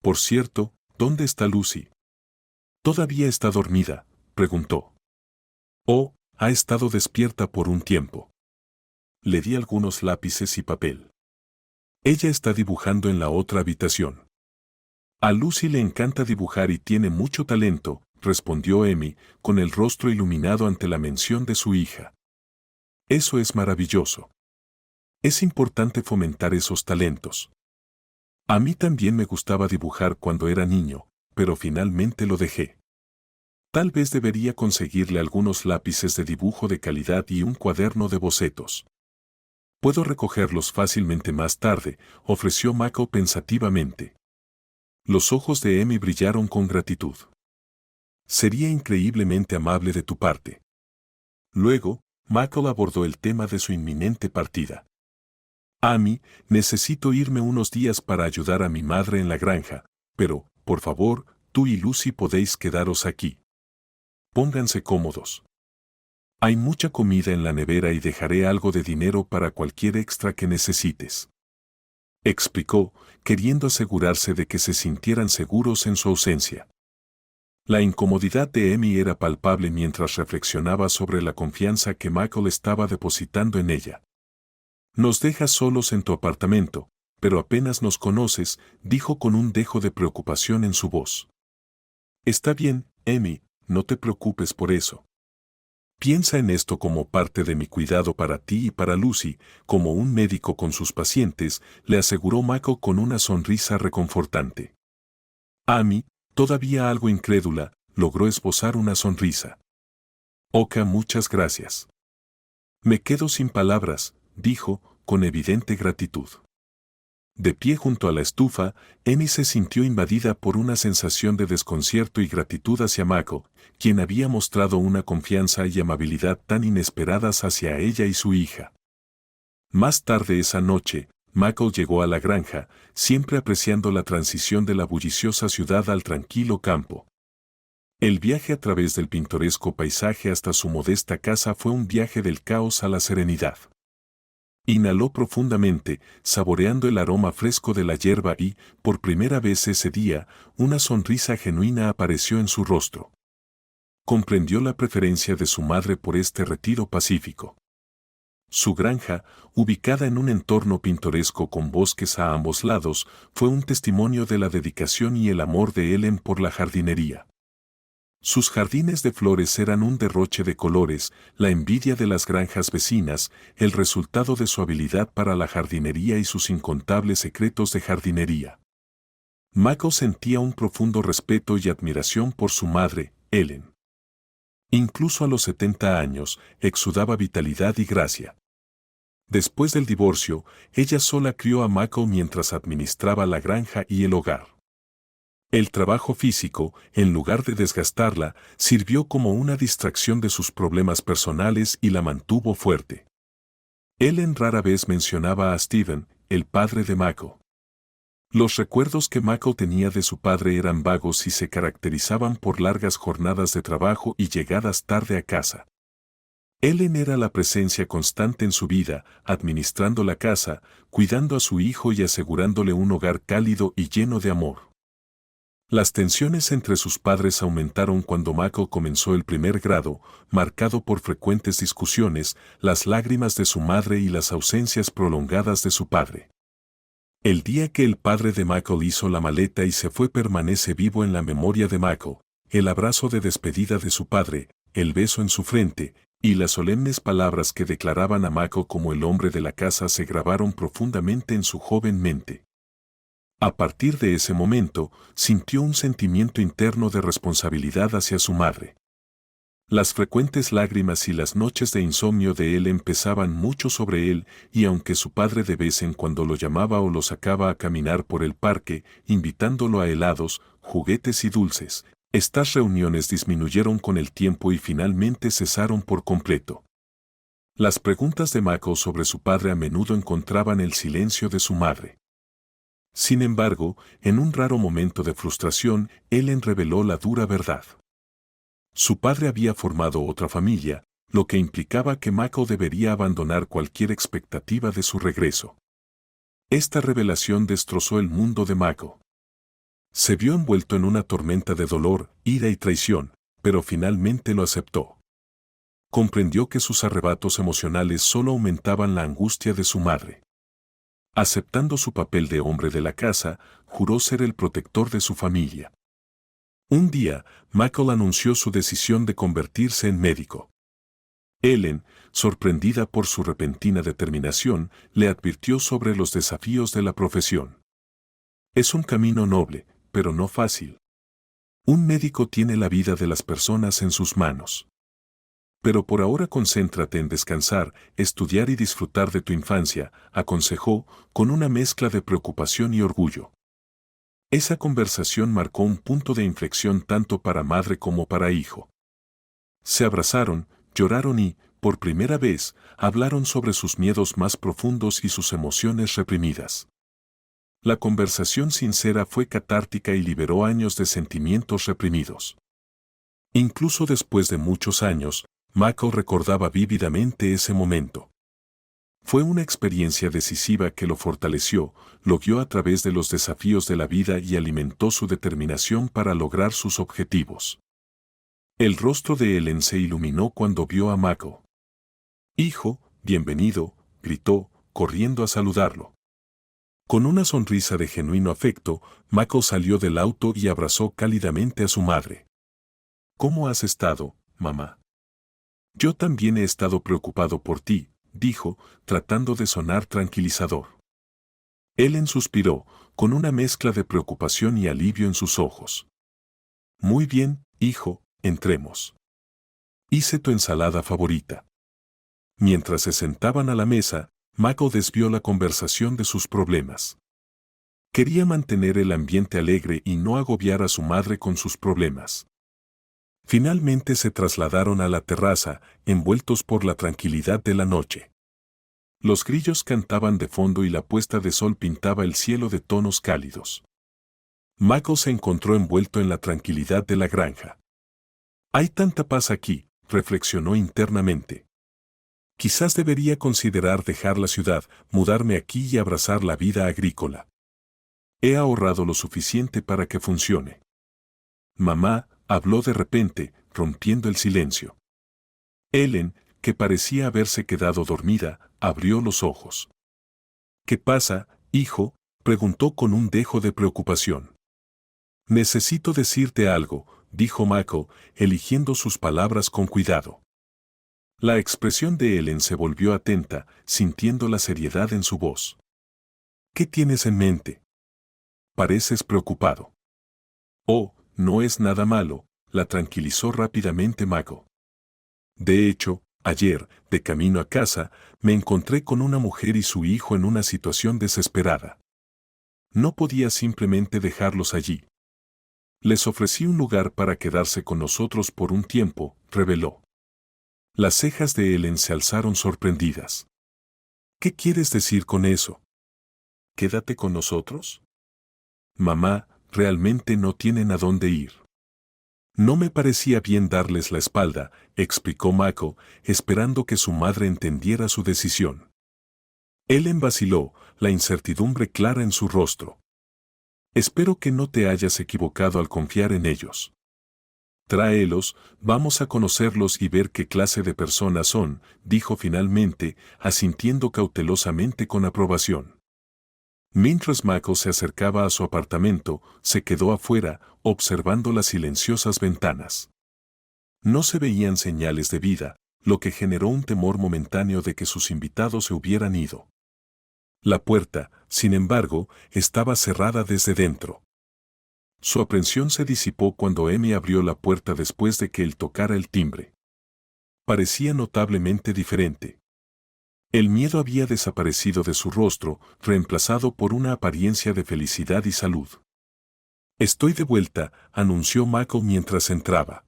Por cierto, ¿dónde está Lucy? ¿Todavía está dormida?, preguntó. Oh, ha estado despierta por un tiempo. Le di algunos lápices y papel. Ella está dibujando en la otra habitación. A Lucy le encanta dibujar y tiene mucho talento, respondió Amy, con el rostro iluminado ante la mención de su hija. Eso es maravilloso. Es importante fomentar esos talentos. A mí también me gustaba dibujar cuando era niño, pero finalmente lo dejé. Tal vez debería conseguirle algunos lápices de dibujo de calidad y un cuaderno de bocetos. Puedo recogerlos fácilmente más tarde, ofreció Mako pensativamente. Los ojos de Amy brillaron con gratitud. Sería increíblemente amable de tu parte. Luego, Mako abordó el tema de su inminente partida. Amy, necesito irme unos días para ayudar a mi madre en la granja, pero, por favor, tú y Lucy podéis quedaros aquí. Pónganse cómodos. Hay mucha comida en la nevera y dejaré algo de dinero para cualquier extra que necesites. Explicó, queriendo asegurarse de que se sintieran seguros en su ausencia. La incomodidad de Amy era palpable mientras reflexionaba sobre la confianza que Michael estaba depositando en ella. Nos dejas solos en tu apartamento, pero apenas nos conoces, dijo con un dejo de preocupación en su voz. Está bien, Amy, no te preocupes por eso. Piensa en esto como parte de mi cuidado para ti y para Lucy, como un médico con sus pacientes, le aseguró Michael con una sonrisa reconfortante. Amy, todavía algo incrédula, logró esbozar una sonrisa. Oka, muchas gracias. Me quedo sin palabras, dijo, con evidente gratitud. De pie junto a la estufa, Amy se sintió invadida por una sensación de desconcierto y gratitud hacia Mako, quien había mostrado una confianza y amabilidad tan inesperadas hacia ella y su hija. Más tarde esa noche, Mako llegó a la granja, siempre apreciando la transición de la bulliciosa ciudad al tranquilo campo. El viaje a través del pintoresco paisaje hasta su modesta casa fue un viaje del caos a la serenidad. Inhaló profundamente, saboreando el aroma fresco de la hierba y, por primera vez ese día, una sonrisa genuina apareció en su rostro. Comprendió la preferencia de su madre por este retiro pacífico. Su granja, ubicada en un entorno pintoresco con bosques a ambos lados, fue un testimonio de la dedicación y el amor de Ellen por la jardinería. Sus jardines de flores eran un derroche de colores, la envidia de las granjas vecinas, el resultado de su habilidad para la jardinería y sus incontables secretos de jardinería. Mako sentía un profundo respeto y admiración por su madre, Ellen. Incluso a los 70 años, exudaba vitalidad y gracia. Después del divorcio, ella sola crió a Mako mientras administraba la granja y el hogar. El trabajo físico, en lugar de desgastarla, sirvió como una distracción de sus problemas personales y la mantuvo fuerte. Ellen rara vez mencionaba a Steven, el padre de Mako. Los recuerdos que Mako tenía de su padre eran vagos y se caracterizaban por largas jornadas de trabajo y llegadas tarde a casa. Ellen era la presencia constante en su vida, administrando la casa, cuidando a su hijo y asegurándole un hogar cálido y lleno de amor. Las tensiones entre sus padres aumentaron cuando Mako comenzó el primer grado, marcado por frecuentes discusiones, las lágrimas de su madre y las ausencias prolongadas de su padre. El día que el padre de Mako hizo la maleta y se fue permanece vivo en la memoria de Mako, el abrazo de despedida de su padre, el beso en su frente, y las solemnes palabras que declaraban a Mako como el hombre de la casa se grabaron profundamente en su joven mente. A partir de ese momento, sintió un sentimiento interno de responsabilidad hacia su madre. Las frecuentes lágrimas y las noches de insomnio de él pesaban mucho sobre él, y aunque su padre de vez en cuando lo llamaba o lo sacaba a caminar por el parque, invitándolo a helados, juguetes y dulces, estas reuniones disminuyeron con el tiempo y finalmente cesaron por completo. Las preguntas de Mako sobre su padre a menudo encontraban el silencio de su madre. Sin embargo, en un raro momento de frustración, Ellen reveló la dura verdad. Su padre había formado otra familia, lo que implicaba que Mako debería abandonar cualquier expectativa de su regreso. Esta revelación destrozó el mundo de Mako. Se vio envuelto en una tormenta de dolor, ira y traición, pero finalmente lo aceptó. Comprendió que sus arrebatos emocionales solo aumentaban la angustia de su madre. Aceptando su papel de hombre de la casa, juró ser el protector de su familia. Un día, Michael anunció su decisión de convertirse en médico. Ellen, sorprendida por su repentina determinación, le advirtió sobre los desafíos de la profesión. Es un camino noble, pero no fácil. Un médico tiene la vida de las personas en sus manos. Pero por ahora concéntrate en descansar, estudiar y disfrutar de tu infancia, aconsejó, con una mezcla de preocupación y orgullo. Esa conversación marcó un punto de inflexión tanto para madre como para hijo. Se abrazaron, lloraron y, por primera vez, hablaron sobre sus miedos más profundos y sus emociones reprimidas. La conversación sincera fue catártica y liberó años de sentimientos reprimidos. Incluso después de muchos años, Mako recordaba vívidamente ese momento. Fue una experiencia decisiva que lo fortaleció, lo guió a través de los desafíos de la vida y alimentó su determinación para lograr sus objetivos. El rostro de Ellen se iluminó cuando vio a Mako. «Hijo, bienvenido», gritó, corriendo a saludarlo. Con una sonrisa de genuino afecto, Mako salió del auto y abrazó cálidamente a su madre. «¿Cómo has estado, mamá?» «Yo también he estado preocupado por ti», dijo, tratando de sonar tranquilizador. Ellen suspiró, con una mezcla de preocupación y alivio en sus ojos. «Muy bien, hijo, entremos. Hice tu ensalada favorita». Mientras se sentaban a la mesa, Mako desvió la conversación de sus problemas. Quería mantener el ambiente alegre y no agobiar a su madre con sus problemas. Finalmente se trasladaron a la terraza, envueltos por la tranquilidad de la noche. Los grillos cantaban de fondo y la puesta de sol pintaba el cielo de tonos cálidos. Mako se encontró envuelto en la tranquilidad de la granja. «Hay tanta paz aquí», reflexionó internamente. «Quizás debería considerar dejar la ciudad, mudarme aquí y abrazar la vida agrícola. He ahorrado lo suficiente para que funcione». Mamá habló de repente, rompiendo el silencio. Ellen, que parecía haberse quedado dormida, abrió los ojos. «¿Qué pasa, hijo?», preguntó con un dejo de preocupación. «Necesito decirte algo», dijo Mako, eligiendo sus palabras con cuidado. La expresión de Ellen se volvió atenta, sintiendo la seriedad en su voz. «¿Qué tienes en mente? Pareces preocupado». «Oh, no es nada malo», la tranquilizó rápidamente Mako. «De hecho, ayer, de camino a casa, me encontré con una mujer y su hijo en una situación desesperada. No podía simplemente dejarlos allí. Les ofrecí un lugar para quedarse con nosotros por un tiempo», reveló. Las cejas de Ellen se alzaron sorprendidas. «¿Qué quieres decir con eso? ¿Quédate con nosotros?» «Mamá, realmente no tienen a dónde ir». «No me parecía bien darles la espalda», explicó Mako, esperando que su madre entendiera su decisión. Ellen vaciló, la incertidumbre clara en su rostro. «Espero que no te hayas equivocado al confiar en ellos. Tráelos, vamos a conocerlos y ver qué clase de personas son», dijo finalmente, asintiendo cautelosamente con aprobación. Mientras Mako se acercaba a su apartamento, se quedó afuera, observando las silenciosas ventanas. No se veían señales de vida, lo que generó un temor momentáneo de que sus invitados se hubieran ido. La puerta, sin embargo, estaba cerrada desde dentro. Su aprensión se disipó cuando Emi abrió la puerta después de que él tocara el timbre. Parecía notablemente diferente. El miedo había desaparecido de su rostro, reemplazado por una apariencia de felicidad y salud. «Estoy de vuelta», anunció Mako mientras entraba.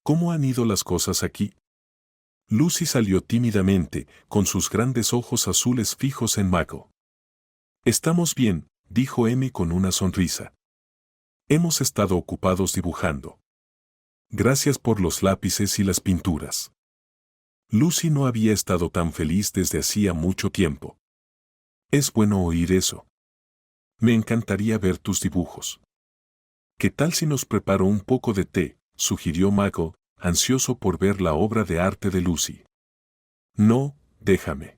«¿Cómo han ido las cosas aquí?» Lucy salió tímidamente, con sus grandes ojos azules fijos en Mako. «Estamos bien», dijo Emi con una sonrisa. «Hemos estado ocupados dibujando. Gracias por los lápices y las pinturas». Lucy no había estado tan feliz desde hacía mucho tiempo. «Es bueno oír eso. Me encantaría ver tus dibujos». «¿Qué tal si nos preparo un poco de té?», sugirió Mako, ansioso por ver la obra de arte de Lucy. «No, déjame.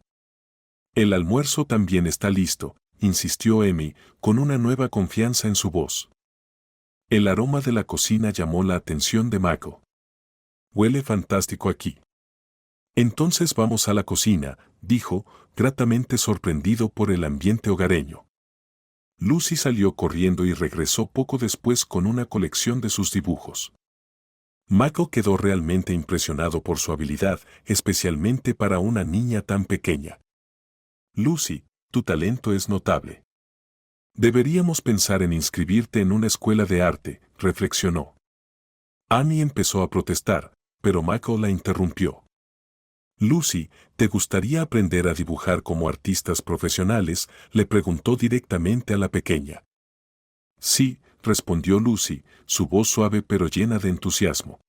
El almuerzo también está listo», insistió Emi, con una nueva confianza en su voz. El aroma de la cocina llamó la atención de Mako. «Huele fantástico aquí». «Entonces vamos a la cocina», dijo, gratamente sorprendido por el ambiente hogareño. Lucy salió corriendo y regresó poco después con una colección de sus dibujos. Mako quedó realmente impresionado por su habilidad, especialmente para una niña tan pequeña. «Lucy, tu talento es notable. Deberíamos pensar en inscribirte en una escuela de arte», reflexionó. Annie empezó a protestar, pero Mako la interrumpió. «Lucy, ¿te gustaría aprender a dibujar como artistas profesionales?», le preguntó directamente a la pequeña. «Sí», respondió Lucy, su voz suave pero llena de entusiasmo.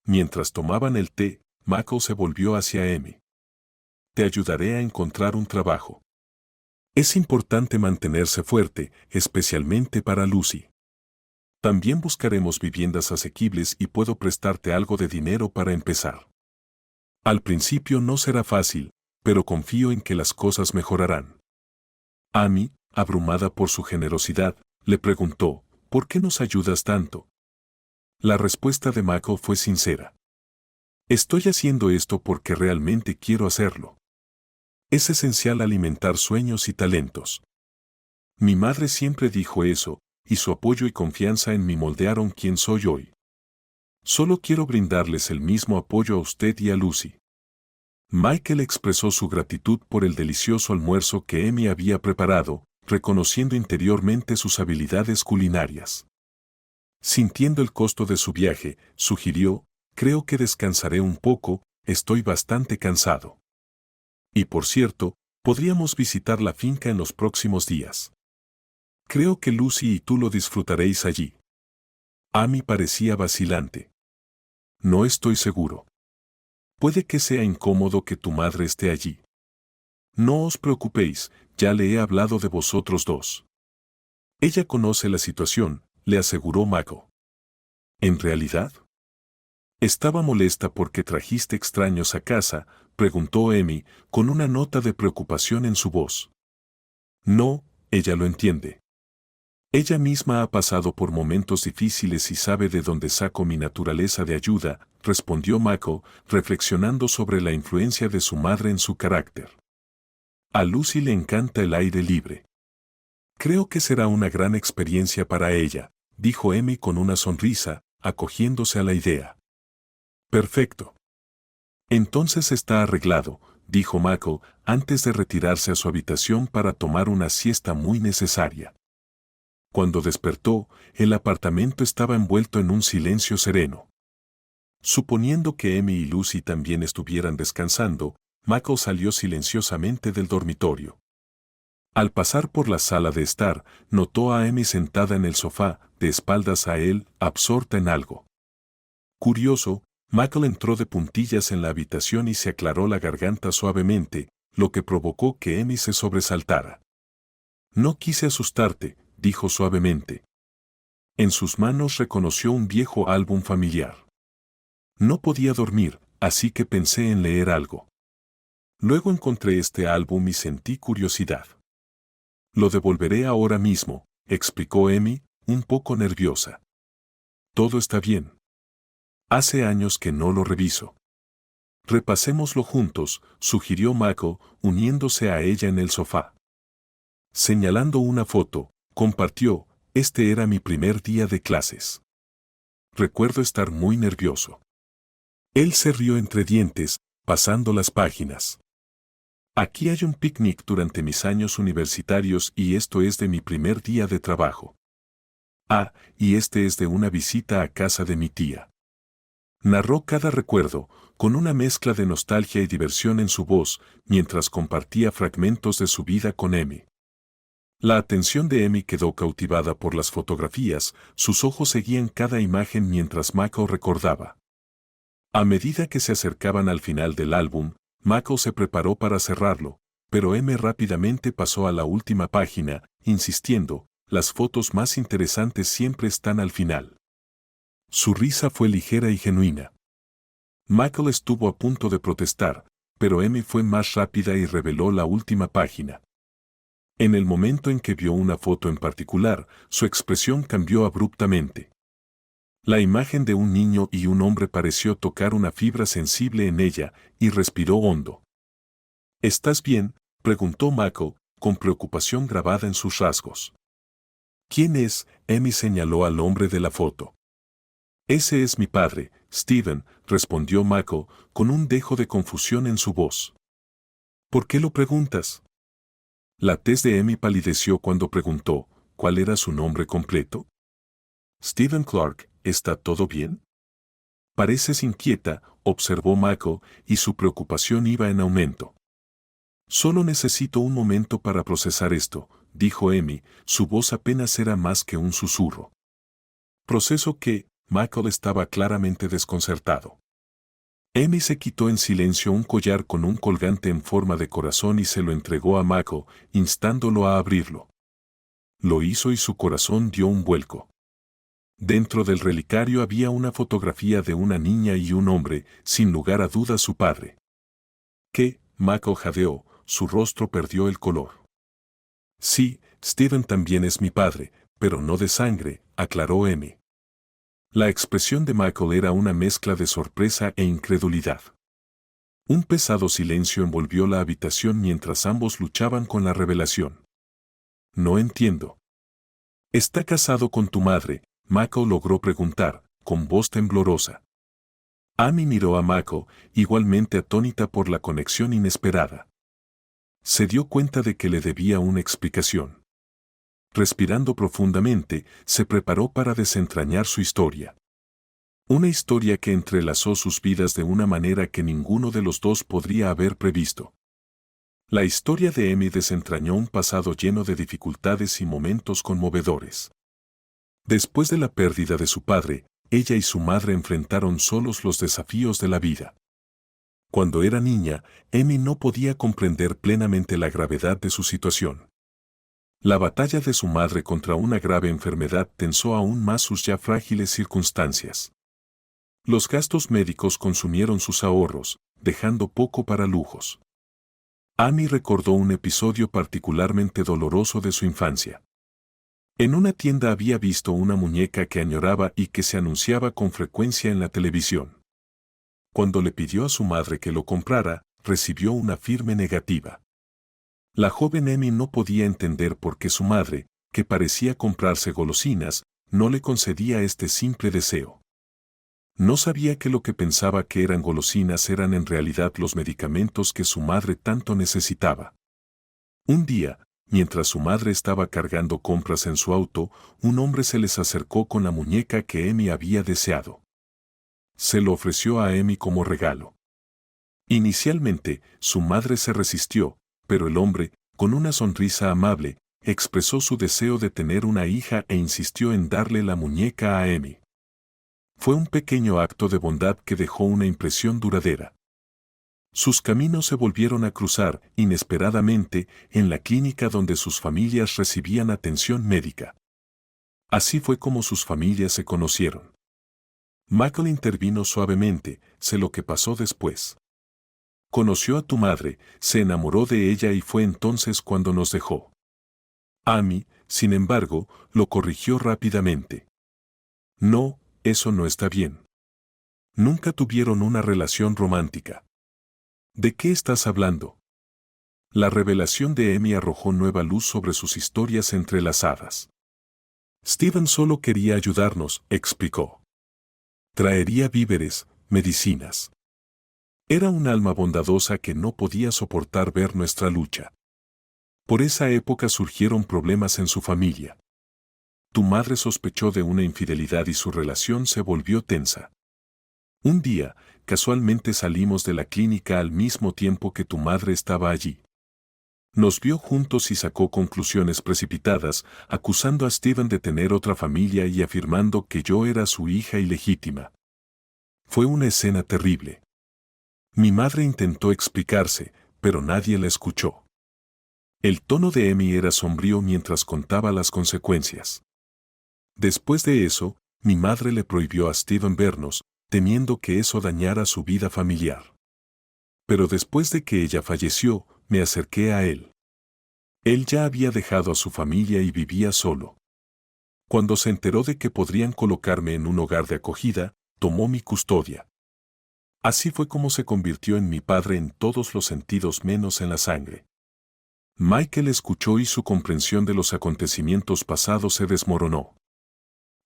Mientras tomaban el té, Mako se volvió hacia Emi. Te ayudaré a encontrar un trabajo. Es importante mantenerse fuerte, especialmente para Lucy. También buscaremos viviendas asequibles y puedo prestarte algo de dinero para empezar. Al principio no será fácil, pero confío en que las cosas mejorarán. Amy, abrumada por su generosidad, le preguntó, ¿por qué nos ayudas tanto? La respuesta de Mako fue sincera. Estoy haciendo esto porque realmente quiero hacerlo. Es esencial alimentar sueños y talentos. Mi madre siempre dijo eso, y su apoyo y confianza en mí moldearon quien soy hoy. Solo quiero brindarles el mismo apoyo a usted y a Lucy. Michael expresó su gratitud por el delicioso almuerzo que Amy había preparado, reconociendo interiormente sus habilidades culinarias. Sintiendo el costo de su viaje, sugirió, creo que descansaré un poco, estoy bastante cansado. Y por cierto, podríamos visitar la finca en los próximos días. Creo que Lucy y tú lo disfrutaréis allí. Amy parecía vacilante. No estoy seguro. Puede que sea incómodo que tu madre esté allí. No os preocupéis, ya le he hablado de vosotros dos. Ella conoce la situación, le aseguró Mako. ¿En realidad? ¿Estaba molesta porque trajiste extraños a casa?, preguntó Amy, con una nota de preocupación en su voz. No, ella lo entiende. Ella misma ha pasado por momentos difíciles y sabe de dónde saco mi naturaleza de ayuda, respondió Mako, reflexionando sobre la influencia de su madre en su carácter. A Lucy le encanta el aire libre. Creo que será una gran experiencia para ella, dijo Amy con una sonrisa, acogiéndose a la idea. Perfecto. Entonces está arreglado, dijo Mako, antes de retirarse a su habitación para tomar una siesta muy necesaria. Cuando despertó, el apartamento estaba envuelto en un silencio sereno. Suponiendo que Amy y Lucy también estuvieran descansando, Mako salió silenciosamente del dormitorio. Al pasar por la sala de estar, notó a Amy sentada en el sofá, de espaldas a él, absorta en algo. Curioso, Mako entró de puntillas en la habitación y se aclaró la garganta suavemente, lo que provocó que Amy se sobresaltara. No quise asustarte, dijo suavemente. En sus manos reconoció un viejo álbum familiar. No podía dormir, así que pensé en leer algo. Luego encontré este álbum y sentí curiosidad. Lo devolveré ahora mismo, explicó Amy, un poco nerviosa. Todo está bien. Hace años que no lo reviso. Repasémoslo juntos, sugirió Mako, uniéndose a ella en el sofá. Señalando una foto, compartió, este era mi primer día de clases. Recuerdo estar muy nervioso. Él se rió entre dientes, pasando las páginas. Aquí hay un picnic durante mis años universitarios y esto es de mi primer día de trabajo. Ah, y este es de una visita a casa de mi tía. Narró cada recuerdo, con una mezcla de nostalgia y diversión en su voz, mientras compartía fragmentos de su vida con Amy. La atención de Amy quedó cautivada por las fotografías, sus ojos seguían cada imagen mientras Mako recordaba. A medida que se acercaban al final del álbum, Mako se preparó para cerrarlo, pero Amy rápidamente pasó a la última página, insistiendo, las fotos más interesantes siempre están al final. Su risa fue ligera y genuina. Michael estuvo a punto de protestar, pero Amy fue más rápida y reveló la última página. En el momento en que vio una foto en particular, su expresión cambió abruptamente. La imagen de un niño y un hombre pareció tocar una fibra sensible en ella, y respiró hondo. ¿Estás bien?, preguntó Mako, con preocupación grabada en sus rasgos. ¿Quién es?, Amy señaló al hombre de la foto. Ese es mi padre, Steven, respondió Mako, con un dejo de confusión en su voz. ¿Por qué lo preguntas? La tez de Amy palideció cuando preguntó, ¿cuál era su nombre completo? Steven Clark, ¿está todo bien? Pareces inquieta, observó Mako, y su preocupación iba en aumento. Solo necesito un momento para procesar esto, dijo Amy, su voz apenas era más que un susurro. ¿Proceso qué? Michael estaba claramente desconcertado. Amy se quitó en silencio un collar con un colgante en forma de corazón y se lo entregó a Michael, instándolo a abrirlo. Lo hizo y su corazón dio un vuelco. Dentro del relicario había una fotografía de una niña y un hombre, sin lugar a dudas su padre. ¿Qué? Michael jadeó, su rostro perdió el color. Sí, Steven también es mi padre, pero no de sangre, aclaró Amy. La expresión de Michael era una mezcla de sorpresa e incredulidad. Un pesado silencio envolvió la habitación mientras ambos luchaban con la revelación. No entiendo. ¿Está casado con tu madre? Michael logró preguntar, con voz temblorosa. Amy miró a Michael, igualmente atónita por la conexión inesperada. Se dio cuenta de que le debía una explicación. Respirando profundamente, se preparó para desentrañar su historia. Una historia que entrelazó sus vidas de una manera que ninguno de los dos podría haber previsto. La historia de Amy desentrañó un pasado lleno de dificultades y momentos conmovedores. Después de la pérdida de su padre, ella y su madre enfrentaron solos los desafíos de la vida. Cuando era niña, Amy no podía comprender plenamente la gravedad de su situación. La batalla de su madre contra una grave enfermedad tensó aún más sus ya frágiles circunstancias. Los gastos médicos consumieron sus ahorros, dejando poco para lujos. Amy recordó un episodio particularmente doloroso de su infancia. En una tienda había visto una muñeca que añoraba y que se anunciaba con frecuencia en la televisión. Cuando le pidió a su madre que lo comprara, recibió una firme negativa. La joven Amy no podía entender por qué su madre, que parecía comprarse golosinas, no le concedía este simple deseo. No sabía que lo que pensaba que eran golosinas eran en realidad los medicamentos que su madre tanto necesitaba. Un día, mientras su madre estaba cargando compras en su auto, un hombre se les acercó con la muñeca que Amy había deseado. Se lo ofreció a Amy como regalo. Inicialmente, su madre se resistió, pero el hombre, con una sonrisa amable, expresó su deseo de tener una hija e insistió en darle la muñeca a Amy. Fue un pequeño acto de bondad que dejó una impresión duradera. Sus caminos se volvieron a cruzar, inesperadamente, en la clínica donde sus familias recibían atención médica. Así fue como sus familias se conocieron. Michael intervino suavemente, sé lo que pasó después. Conoció a tu madre, se enamoró de ella y fue entonces cuando nos dejó. Amy, sin embargo, lo corrigió rápidamente. No, eso no está bien. Nunca tuvieron una relación romántica. ¿De qué estás hablando? La revelación de Amy arrojó nueva luz sobre sus historias entrelazadas. Steven solo quería ayudarnos, explicó. Traería víveres, medicinas. Era un alma bondadosa que no podía soportar ver nuestra lucha. Por esa época surgieron problemas en su familia. Tu madre sospechó de una infidelidad y su relación se volvió tensa. Un día, casualmente salimos de la clínica al mismo tiempo que tu madre estaba allí. Nos vio juntos y sacó conclusiones precipitadas, acusando a Steven de tener otra familia y afirmando que yo era su hija ilegítima. Fue una escena terrible. Mi madre intentó explicarse, pero nadie la escuchó. El tono de Amy era sombrío mientras contaba las consecuencias. Después de eso, mi madre le prohibió a Steven vernos, temiendo que eso dañara su vida familiar. Pero después de que ella falleció, me acerqué a él. Él ya había dejado a su familia y vivía solo. Cuando se enteró de que podrían colocarme en un hogar de acogida, tomó mi custodia. Así fue como se convirtió en mi padre en todos los sentidos menos en la sangre. Michael escuchó y su comprensión de los acontecimientos pasados se desmoronó.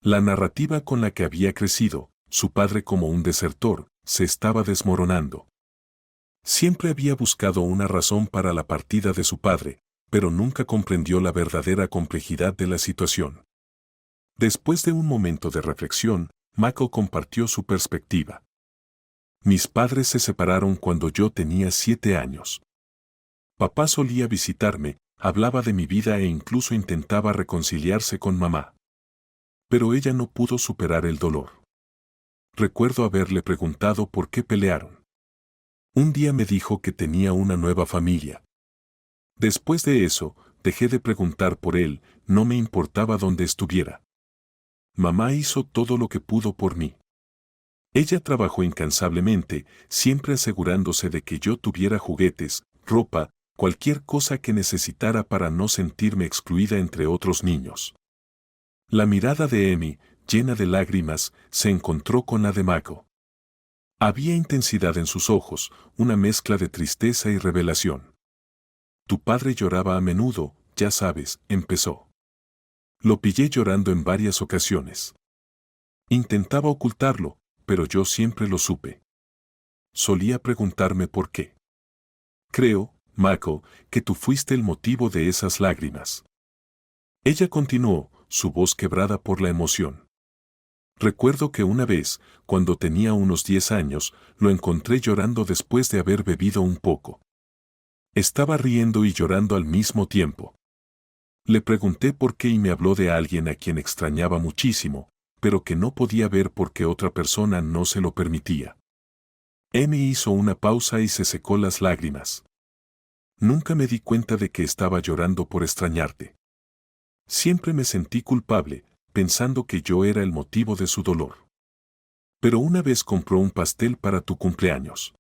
La narrativa con la que había crecido, su padre como un desertor, se estaba desmoronando. Siempre había buscado una razón para la partida de su padre, pero nunca comprendió la verdadera complejidad de la situación. Después de un momento de reflexión, Michael compartió su perspectiva. Mis padres se separaron cuando yo tenía 7 años. Papá solía visitarme, hablaba de mi vida e incluso intentaba reconciliarse con mamá. Pero ella no pudo superar el dolor. Recuerdo haberle preguntado por qué pelearon. Un día me dijo que tenía una nueva familia. Después de eso, dejé de preguntar por él, no me importaba dónde estuviera. Mamá hizo todo lo que pudo por mí. Ella trabajó incansablemente, siempre asegurándose de que yo tuviera juguetes, ropa, cualquier cosa que necesitara para no sentirme excluida entre otros niños. La mirada de Amy, llena de lágrimas, se encontró con la de Mako. Había intensidad en sus ojos, una mezcla de tristeza y revelación. Tu padre lloraba a menudo, ya sabes, empezó. Lo pillé llorando en varias ocasiones. Intentaba ocultarlo, pero yo siempre lo supe. Solía preguntarme por qué. Creo, Mako, que tú fuiste el motivo de esas lágrimas. Ella continuó, su voz quebrada por la emoción. Recuerdo que una vez, cuando tenía unos 10 años, lo encontré llorando después de haber bebido un poco. Estaba riendo y llorando al mismo tiempo. Le pregunté por qué y me habló de alguien a quien extrañaba muchísimo, pero que no podía ver porque otra persona no se lo permitía. Amy hizo una pausa y se secó las lágrimas. Nunca me di cuenta de que estaba llorando por extrañarte. Siempre me sentí culpable, pensando que yo era el motivo de su dolor. Pero una vez compró un pastel para tu cumpleaños.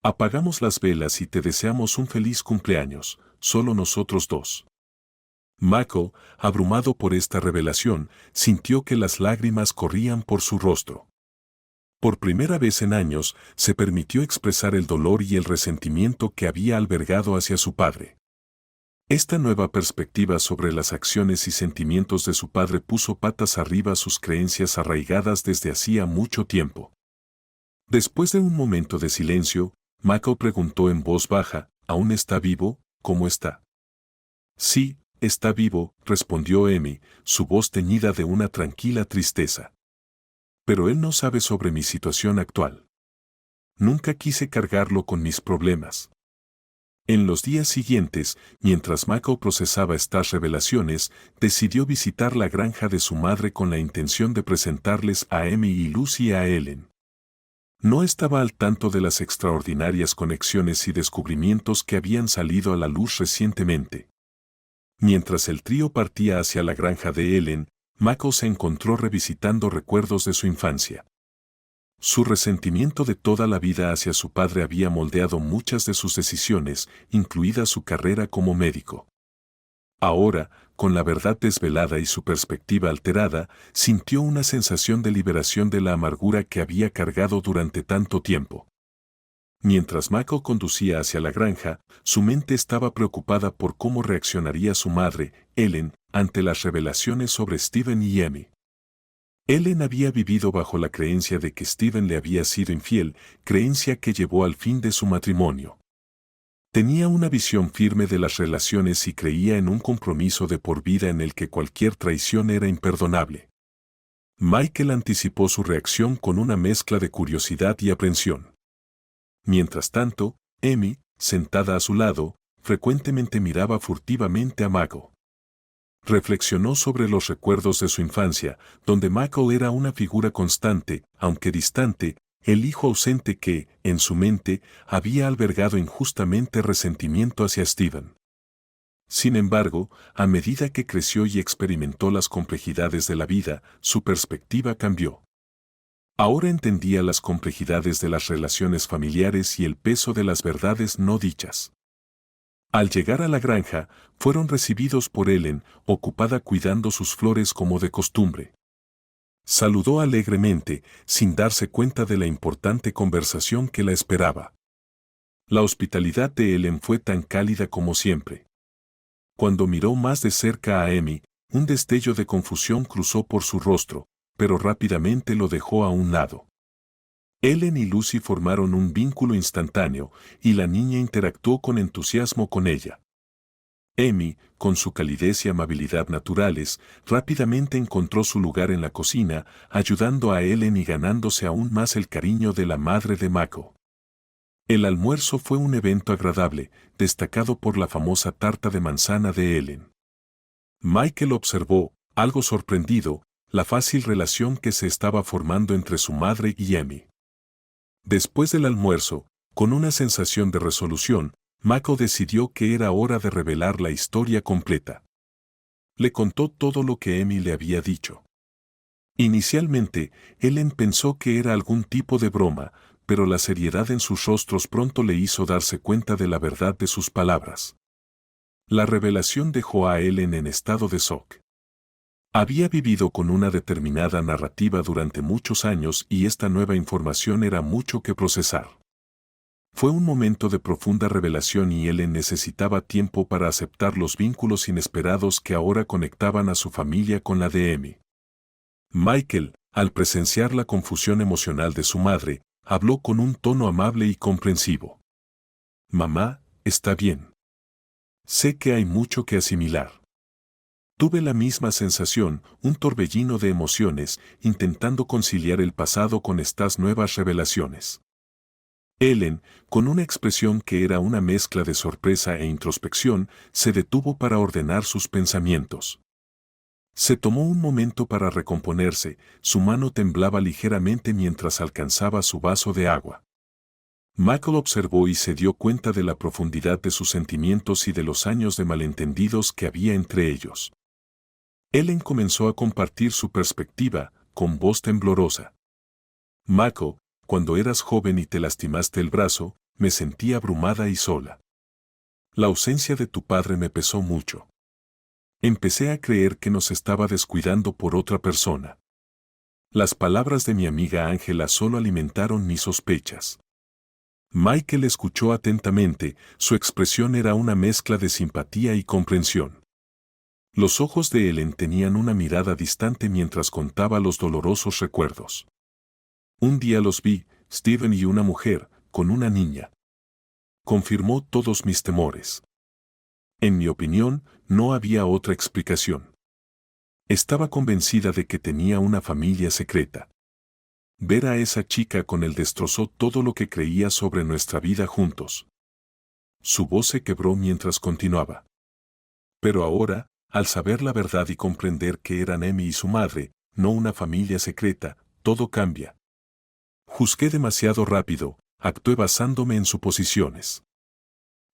Apagamos las velas y te deseamos un feliz cumpleaños, solo nosotros dos. Mako, abrumado por esta revelación, sintió que las lágrimas corrían por su rostro. Por primera vez en años, se permitió expresar el dolor y el resentimiento que había albergado hacia su padre. Esta nueva perspectiva sobre las acciones y sentimientos de su padre puso patas arriba sus creencias arraigadas desde hacía mucho tiempo. Después de un momento de silencio, Mako preguntó en voz baja, ¿aún está vivo? ¿Cómo está? Sí, está vivo, respondió Amy, su voz teñida de una tranquila tristeza. Pero él no sabe sobre mi situación actual. Nunca quise cargarlo con mis problemas. En los días siguientes, mientras Mako procesaba estas revelaciones, decidió visitar la granja de su madre con la intención de presentarles a Amy y Lucy a Ellen. No estaba al tanto de las extraordinarias conexiones y descubrimientos que habían salido a la luz recientemente. Mientras el trío partía hacia la granja de Ellen, Mako se encontró revisitando recuerdos de su infancia. Su resentimiento de toda la vida hacia su padre había moldeado muchas de sus decisiones, incluida su carrera como médico. Ahora, con la verdad desvelada y su perspectiva alterada, sintió una sensación de liberación de la amargura que había cargado durante tanto tiempo. Mientras Mako conducía hacia la granja, su mente estaba preocupada por cómo reaccionaría su madre, Ellen, ante las revelaciones sobre Steven y Amy. Ellen había vivido bajo la creencia de que Steven le había sido infiel, creencia que llevó al fin de su matrimonio. Tenía una visión firme de las relaciones y creía en un compromiso de por vida en el que cualquier traición era imperdonable. Michael anticipó su reacción con una mezcla de curiosidad y aprensión. Mientras tanto, Amy, sentada a su lado, frecuentemente miraba furtivamente a Mako. Reflexionó sobre los recuerdos de su infancia, donde Mako era una figura constante, aunque distante, el hijo ausente que, en su mente, había albergado injustamente resentimiento hacia Steven. Sin embargo, a medida que creció y experimentó las complejidades de la vida, su perspectiva cambió. Ahora entendía las complejidades de las relaciones familiares y el peso de las verdades no dichas. Al llegar a la granja, fueron recibidos por Ellen, ocupada cuidando sus flores como de costumbre. Saludó alegremente, sin darse cuenta de la importante conversación que la esperaba. La hospitalidad de Ellen fue tan cálida como siempre. Cuando miró más de cerca a Amy, un destello de confusión cruzó por su rostro, pero rápidamente lo dejó a un lado. Ellen y Lucy formaron un vínculo instantáneo, y la niña interactuó con entusiasmo con ella. Amy, con su calidez y amabilidad naturales, rápidamente encontró su lugar en la cocina, ayudando a Ellen y ganándose aún más el cariño de la madre de Mako. El almuerzo fue un evento agradable, destacado por la famosa tarta de manzana de Ellen. Michael observó, algo sorprendido, la fácil relación que se estaba formando entre su madre y Amy. Después del almuerzo, con una sensación de resolución, Mako decidió que era hora de revelar la historia completa. Le contó todo lo que Amy le había dicho. Inicialmente, Ellen pensó que era algún tipo de broma, pero la seriedad en sus rostros pronto le hizo darse cuenta de la verdad de sus palabras. La revelación dejó a Ellen en estado de shock. Había vivido con una determinada narrativa durante muchos años y esta nueva información era mucho que procesar. Fue un momento de profunda revelación y Ellen necesitaba tiempo para aceptar los vínculos inesperados que ahora conectaban a su familia con la de Amy. Michael, al presenciar la confusión emocional de su madre, habló con un tono amable y comprensivo. «Mamá, está bien. Sé que hay mucho que asimilar». Tuve la misma sensación, un torbellino de emociones, intentando conciliar el pasado con estas nuevas revelaciones. Ellen, con una expresión que era una mezcla de sorpresa e introspección, se detuvo para ordenar sus pensamientos. Se tomó un momento para recomponerse, su mano temblaba ligeramente mientras alcanzaba su vaso de agua. Michael observó y se dio cuenta de la profundidad de sus sentimientos y de los años de malentendidos que había entre ellos. Ellen comenzó a compartir su perspectiva, con voz temblorosa. «Mako, cuando eras joven y te lastimaste el brazo, me sentí abrumada y sola. La ausencia de tu padre me pesó mucho. Empecé a creer que nos estaba descuidando por otra persona. Las palabras de mi amiga Ángela solo alimentaron mis sospechas». Michael escuchó atentamente, su expresión era una mezcla de simpatía y comprensión. Los ojos de Ellen tenían una mirada distante mientras contaba los dolorosos recuerdos. «Un día los vi, Steven y una mujer, con una niña. Confirmó todos mis temores. En mi opinión, no había otra explicación. Estaba convencida de que tenía una familia secreta. Ver a esa chica con él destrozó todo lo que creía sobre nuestra vida juntos». Su voz se quebró mientras continuaba. «Pero ahora, al saber la verdad y comprender que eran Amy y su madre, no una familia secreta, todo cambia. Juzgué demasiado rápido, actué basándome en suposiciones.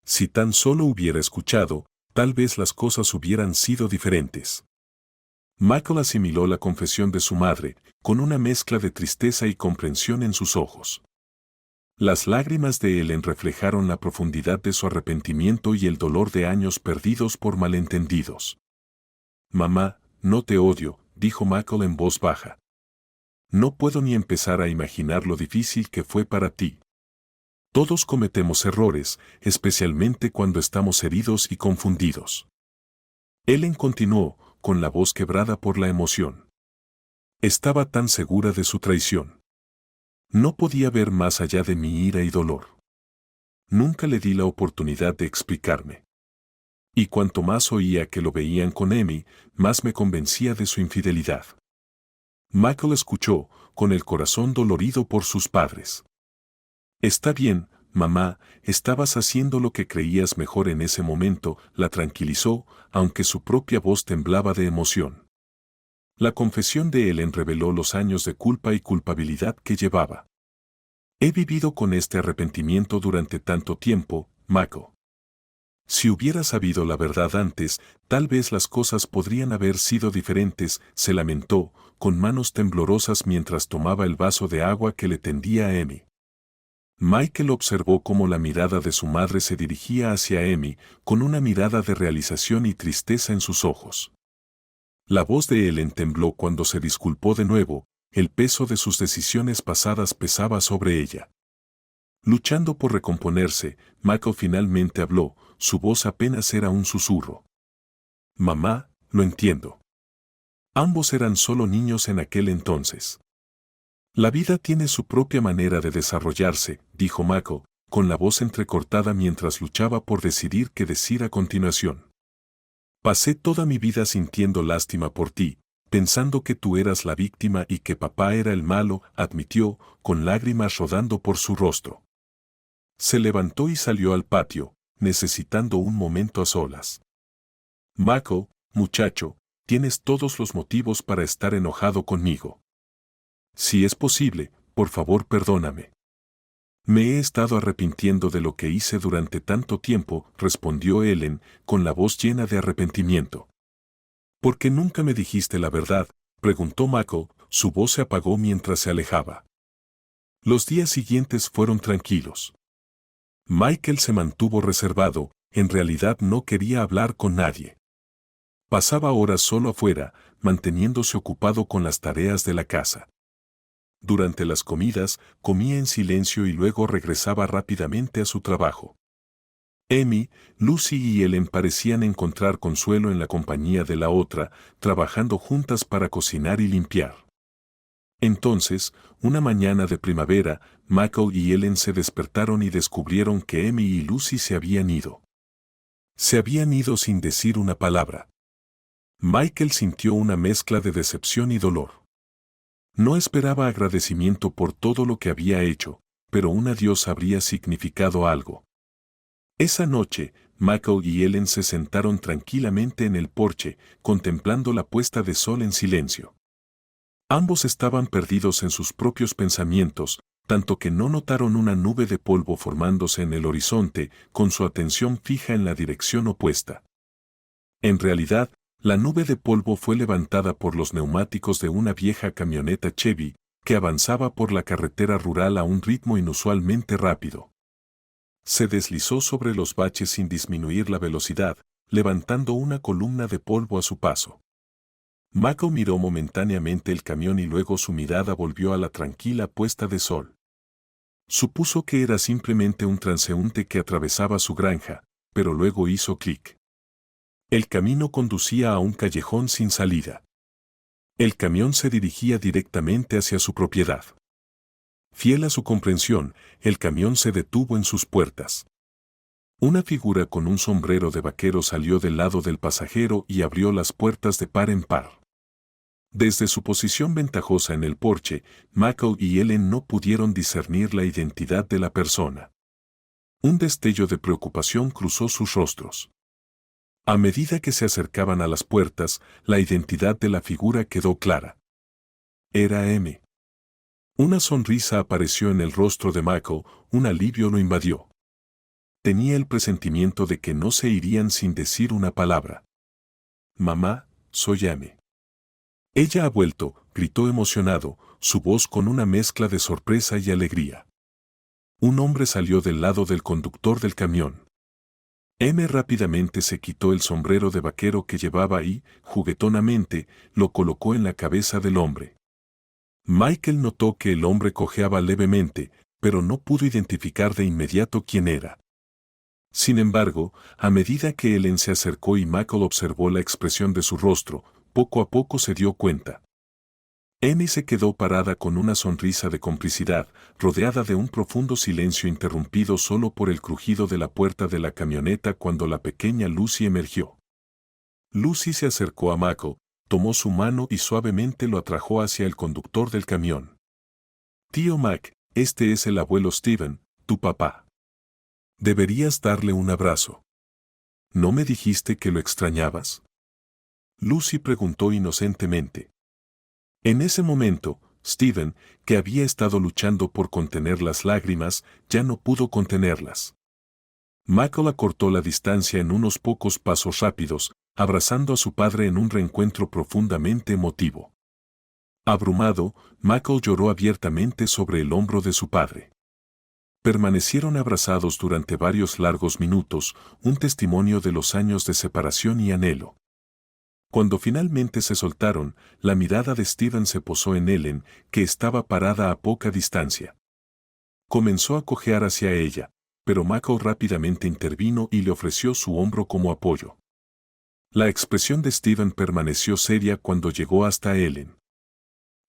Si tan solo hubiera escuchado, tal vez las cosas hubieran sido diferentes». Michael asimiló la confesión de su madre, con una mezcla de tristeza y comprensión en sus ojos. Las lágrimas de Ellen reflejaron la profundidad de su arrepentimiento y el dolor de años perdidos por malentendidos. «Mamá, no te odio», dijo Michael en voz baja. «No puedo ni empezar a imaginar lo difícil que fue para ti. Todos cometemos errores, especialmente cuando estamos heridos y confundidos». Ellen continuó, con la voz quebrada por la emoción. Estaba tan segura de su traición. No podía ver más allá de mi ira y dolor. Nunca le di la oportunidad de explicarme. Y cuanto más oía que lo veían con Amy, más me convencía de su infidelidad. Michael escuchó, con el corazón dolorido por sus padres. «Está bien, mamá, estabas haciendo lo que creías mejor en ese momento», la tranquilizó, aunque su propia voz temblaba de emoción. La confesión de Ellen reveló los años de culpa y culpabilidad que llevaba. «He vivido con este arrepentimiento durante tanto tiempo, Mako. Si hubiera sabido la verdad antes, tal vez las cosas podrían haber sido diferentes», se lamentó, con manos temblorosas mientras tomaba el vaso de agua que le tendía a Amy. Michael observó cómo la mirada de su madre se dirigía hacia Amy, con una mirada de realización y tristeza en sus ojos. La voz de Ellen tembló cuando se disculpó de nuevo, el peso de sus decisiones pasadas pesaba sobre ella. Luchando por recomponerse, Michael finalmente habló, su voz apenas era un susurro. «Mamá, lo entiendo. Ambos eran solo niños en aquel entonces. La vida tiene su propia manera de desarrollarse», dijo Mako, con la voz entrecortada mientras luchaba por decidir qué decir a continuación. «Pasé toda mi vida sintiendo lástima por ti, pensando que tú eras la víctima y que papá era el malo», admitió, con lágrimas rodando por su rostro. Se levantó y salió al patio, necesitando un momento a solas. «Mako, muchacho, tienes todos los motivos para estar enojado conmigo. Si es posible, por favor perdóname. Me he estado arrepintiendo de lo que hice durante tanto tiempo, respondió Ellen, con la voz llena de arrepentimiento. ¿Por qué nunca me dijiste la verdad?, preguntó Michael, su voz se apagó mientras se alejaba. Los días siguientes fueron tranquilos. Michael se mantuvo reservado, en realidad no quería hablar con nadie. Pasaba horas solo afuera, manteniéndose ocupado con las tareas de la casa. Durante las comidas, comía en silencio y luego regresaba rápidamente a su trabajo. Amy, Lucy y Ellen parecían encontrar consuelo en la compañía de la otra, trabajando juntas para cocinar y limpiar. Entonces, una mañana de primavera, Michael y Ellen se despertaron y descubrieron que Amy y Lucy se habían ido. Se habían ido sin decir una palabra. Michael sintió una mezcla de decepción y dolor. No esperaba agradecimiento por todo lo que había hecho, pero un adiós habría significado algo. Esa noche, Michael y Ellen se sentaron tranquilamente en el porche, contemplando la puesta de sol en silencio. Ambos estaban perdidos en sus propios pensamientos, tanto que no notaron una nube de polvo formándose en el horizonte, con su atención fija en la dirección opuesta. En realidad, la nube de polvo fue levantada por los neumáticos de una vieja camioneta Chevy, que avanzaba por la carretera rural a un ritmo inusualmente rápido. Se deslizó sobre los baches sin disminuir la velocidad, levantando una columna de polvo a su paso. Michael miró momentáneamente el camión y luego su mirada volvió a la tranquila puesta de sol. Supuso que era simplemente un transeúnte que atravesaba su granja, pero luego hizo clic. El camino conducía a un callejón sin salida. El camión se dirigía directamente hacia su propiedad. Fiel a su comprensión, el camión se detuvo en sus puertas. Una figura con un sombrero de vaquero salió del lado del pasajero y abrió las puertas de par en par. Desde su posición ventajosa en el porche, Michael y Ellen no pudieron discernir la identidad de la persona. Un destello de preocupación cruzó sus rostros. A medida que se acercaban a las puertas, la identidad de la figura quedó clara. Era M. Una sonrisa apareció en el rostro de Michael, un alivio lo invadió. Tenía el presentimiento de que no se irían sin decir una palabra. «Mamá, soy M». «Ella ha vuelto», gritó emocionado, su voz con una mezcla de sorpresa y alegría. Un hombre salió del lado del conductor del camión. M rápidamente se quitó el sombrero de vaquero que llevaba y, juguetonamente, lo colocó en la cabeza del hombre. Michael notó que el hombre cojeaba levemente, pero no pudo identificar de inmediato quién era. Sin embargo, a medida que Ellen se acercó y Michael observó la expresión de su rostro, poco a poco se dio cuenta. Amy se quedó parada con una sonrisa de complicidad, rodeada de un profundo silencio interrumpido solo por el crujido de la puerta de la camioneta cuando la pequeña Lucy emergió. Lucy se acercó a Michael, tomó su mano y suavemente lo atrajo hacia el conductor del camión. «Tío Mac, este es el abuelo Steven, tu papá. Deberías darle un abrazo. ¿No me dijiste que lo extrañabas?», Lucy preguntó inocentemente. En ese momento, Steven, que había estado luchando por contener las lágrimas, ya no pudo contenerlas. Michael acortó la distancia en unos pocos pasos rápidos, abrazando a su padre en un reencuentro profundamente emotivo. Abrumado, Michael lloró abiertamente sobre el hombro de su padre. Permanecieron abrazados durante varios largos minutos, un testimonio de los años de separación y anhelo. Cuando finalmente se soltaron, la mirada de Steven se posó en Ellen, que estaba parada a poca distancia. Comenzó a cojear hacia ella, pero Michael rápidamente intervino y le ofreció su hombro como apoyo. La expresión de Steven permaneció seria cuando llegó hasta Ellen.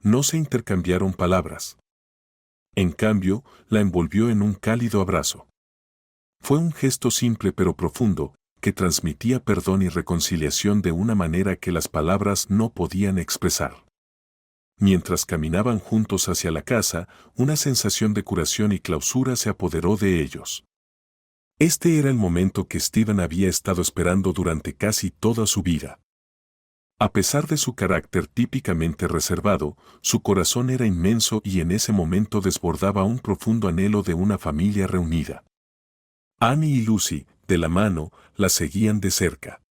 No se intercambiaron palabras. En cambio, la envolvió en un cálido abrazo. Fue un gesto simple pero profundo, que transmitía perdón y reconciliación de una manera que las palabras no podían expresar. Mientras caminaban juntos hacia la casa, una sensación de curación y clausura se apoderó de ellos. Este era el momento que Steven había estado esperando durante casi toda su vida. A pesar de su carácter típicamente reservado, su corazón era inmenso y en ese momento desbordaba un profundo anhelo de una familia reunida. Annie y Lucy, de la mano, la seguían de cerca.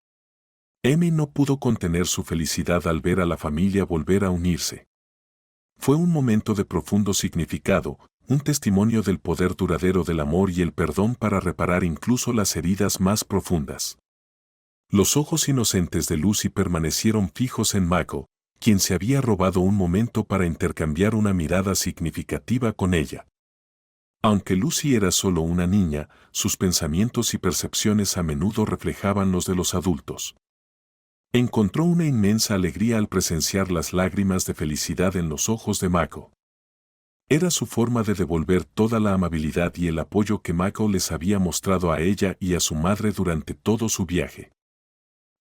Amy no pudo contener su felicidad al ver a la familia volver a unirse. Fue un momento de profundo significado, un testimonio del poder duradero del amor y el perdón para reparar incluso las heridas más profundas. Los ojos inocentes de Lucy permanecieron fijos en Mako, quien se había robado un momento para intercambiar una mirada significativa con ella. Aunque Lucy era solo una niña, sus pensamientos y percepciones a menudo reflejaban los de los adultos. Encontró una inmensa alegría al presenciar las lágrimas de felicidad en los ojos de Mako. Era su forma de devolver toda la amabilidad y el apoyo que Mako les había mostrado a ella y a su madre durante todo su viaje.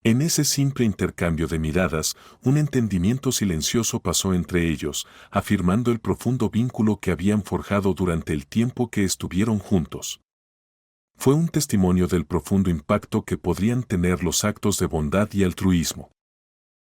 En ese simple intercambio de miradas, un entendimiento silencioso pasó entre ellos, afirmando el profundo vínculo que habían forjado durante el tiempo que estuvieron juntos. Fue un testimonio del profundo impacto que podrían tener los actos de bondad y altruismo.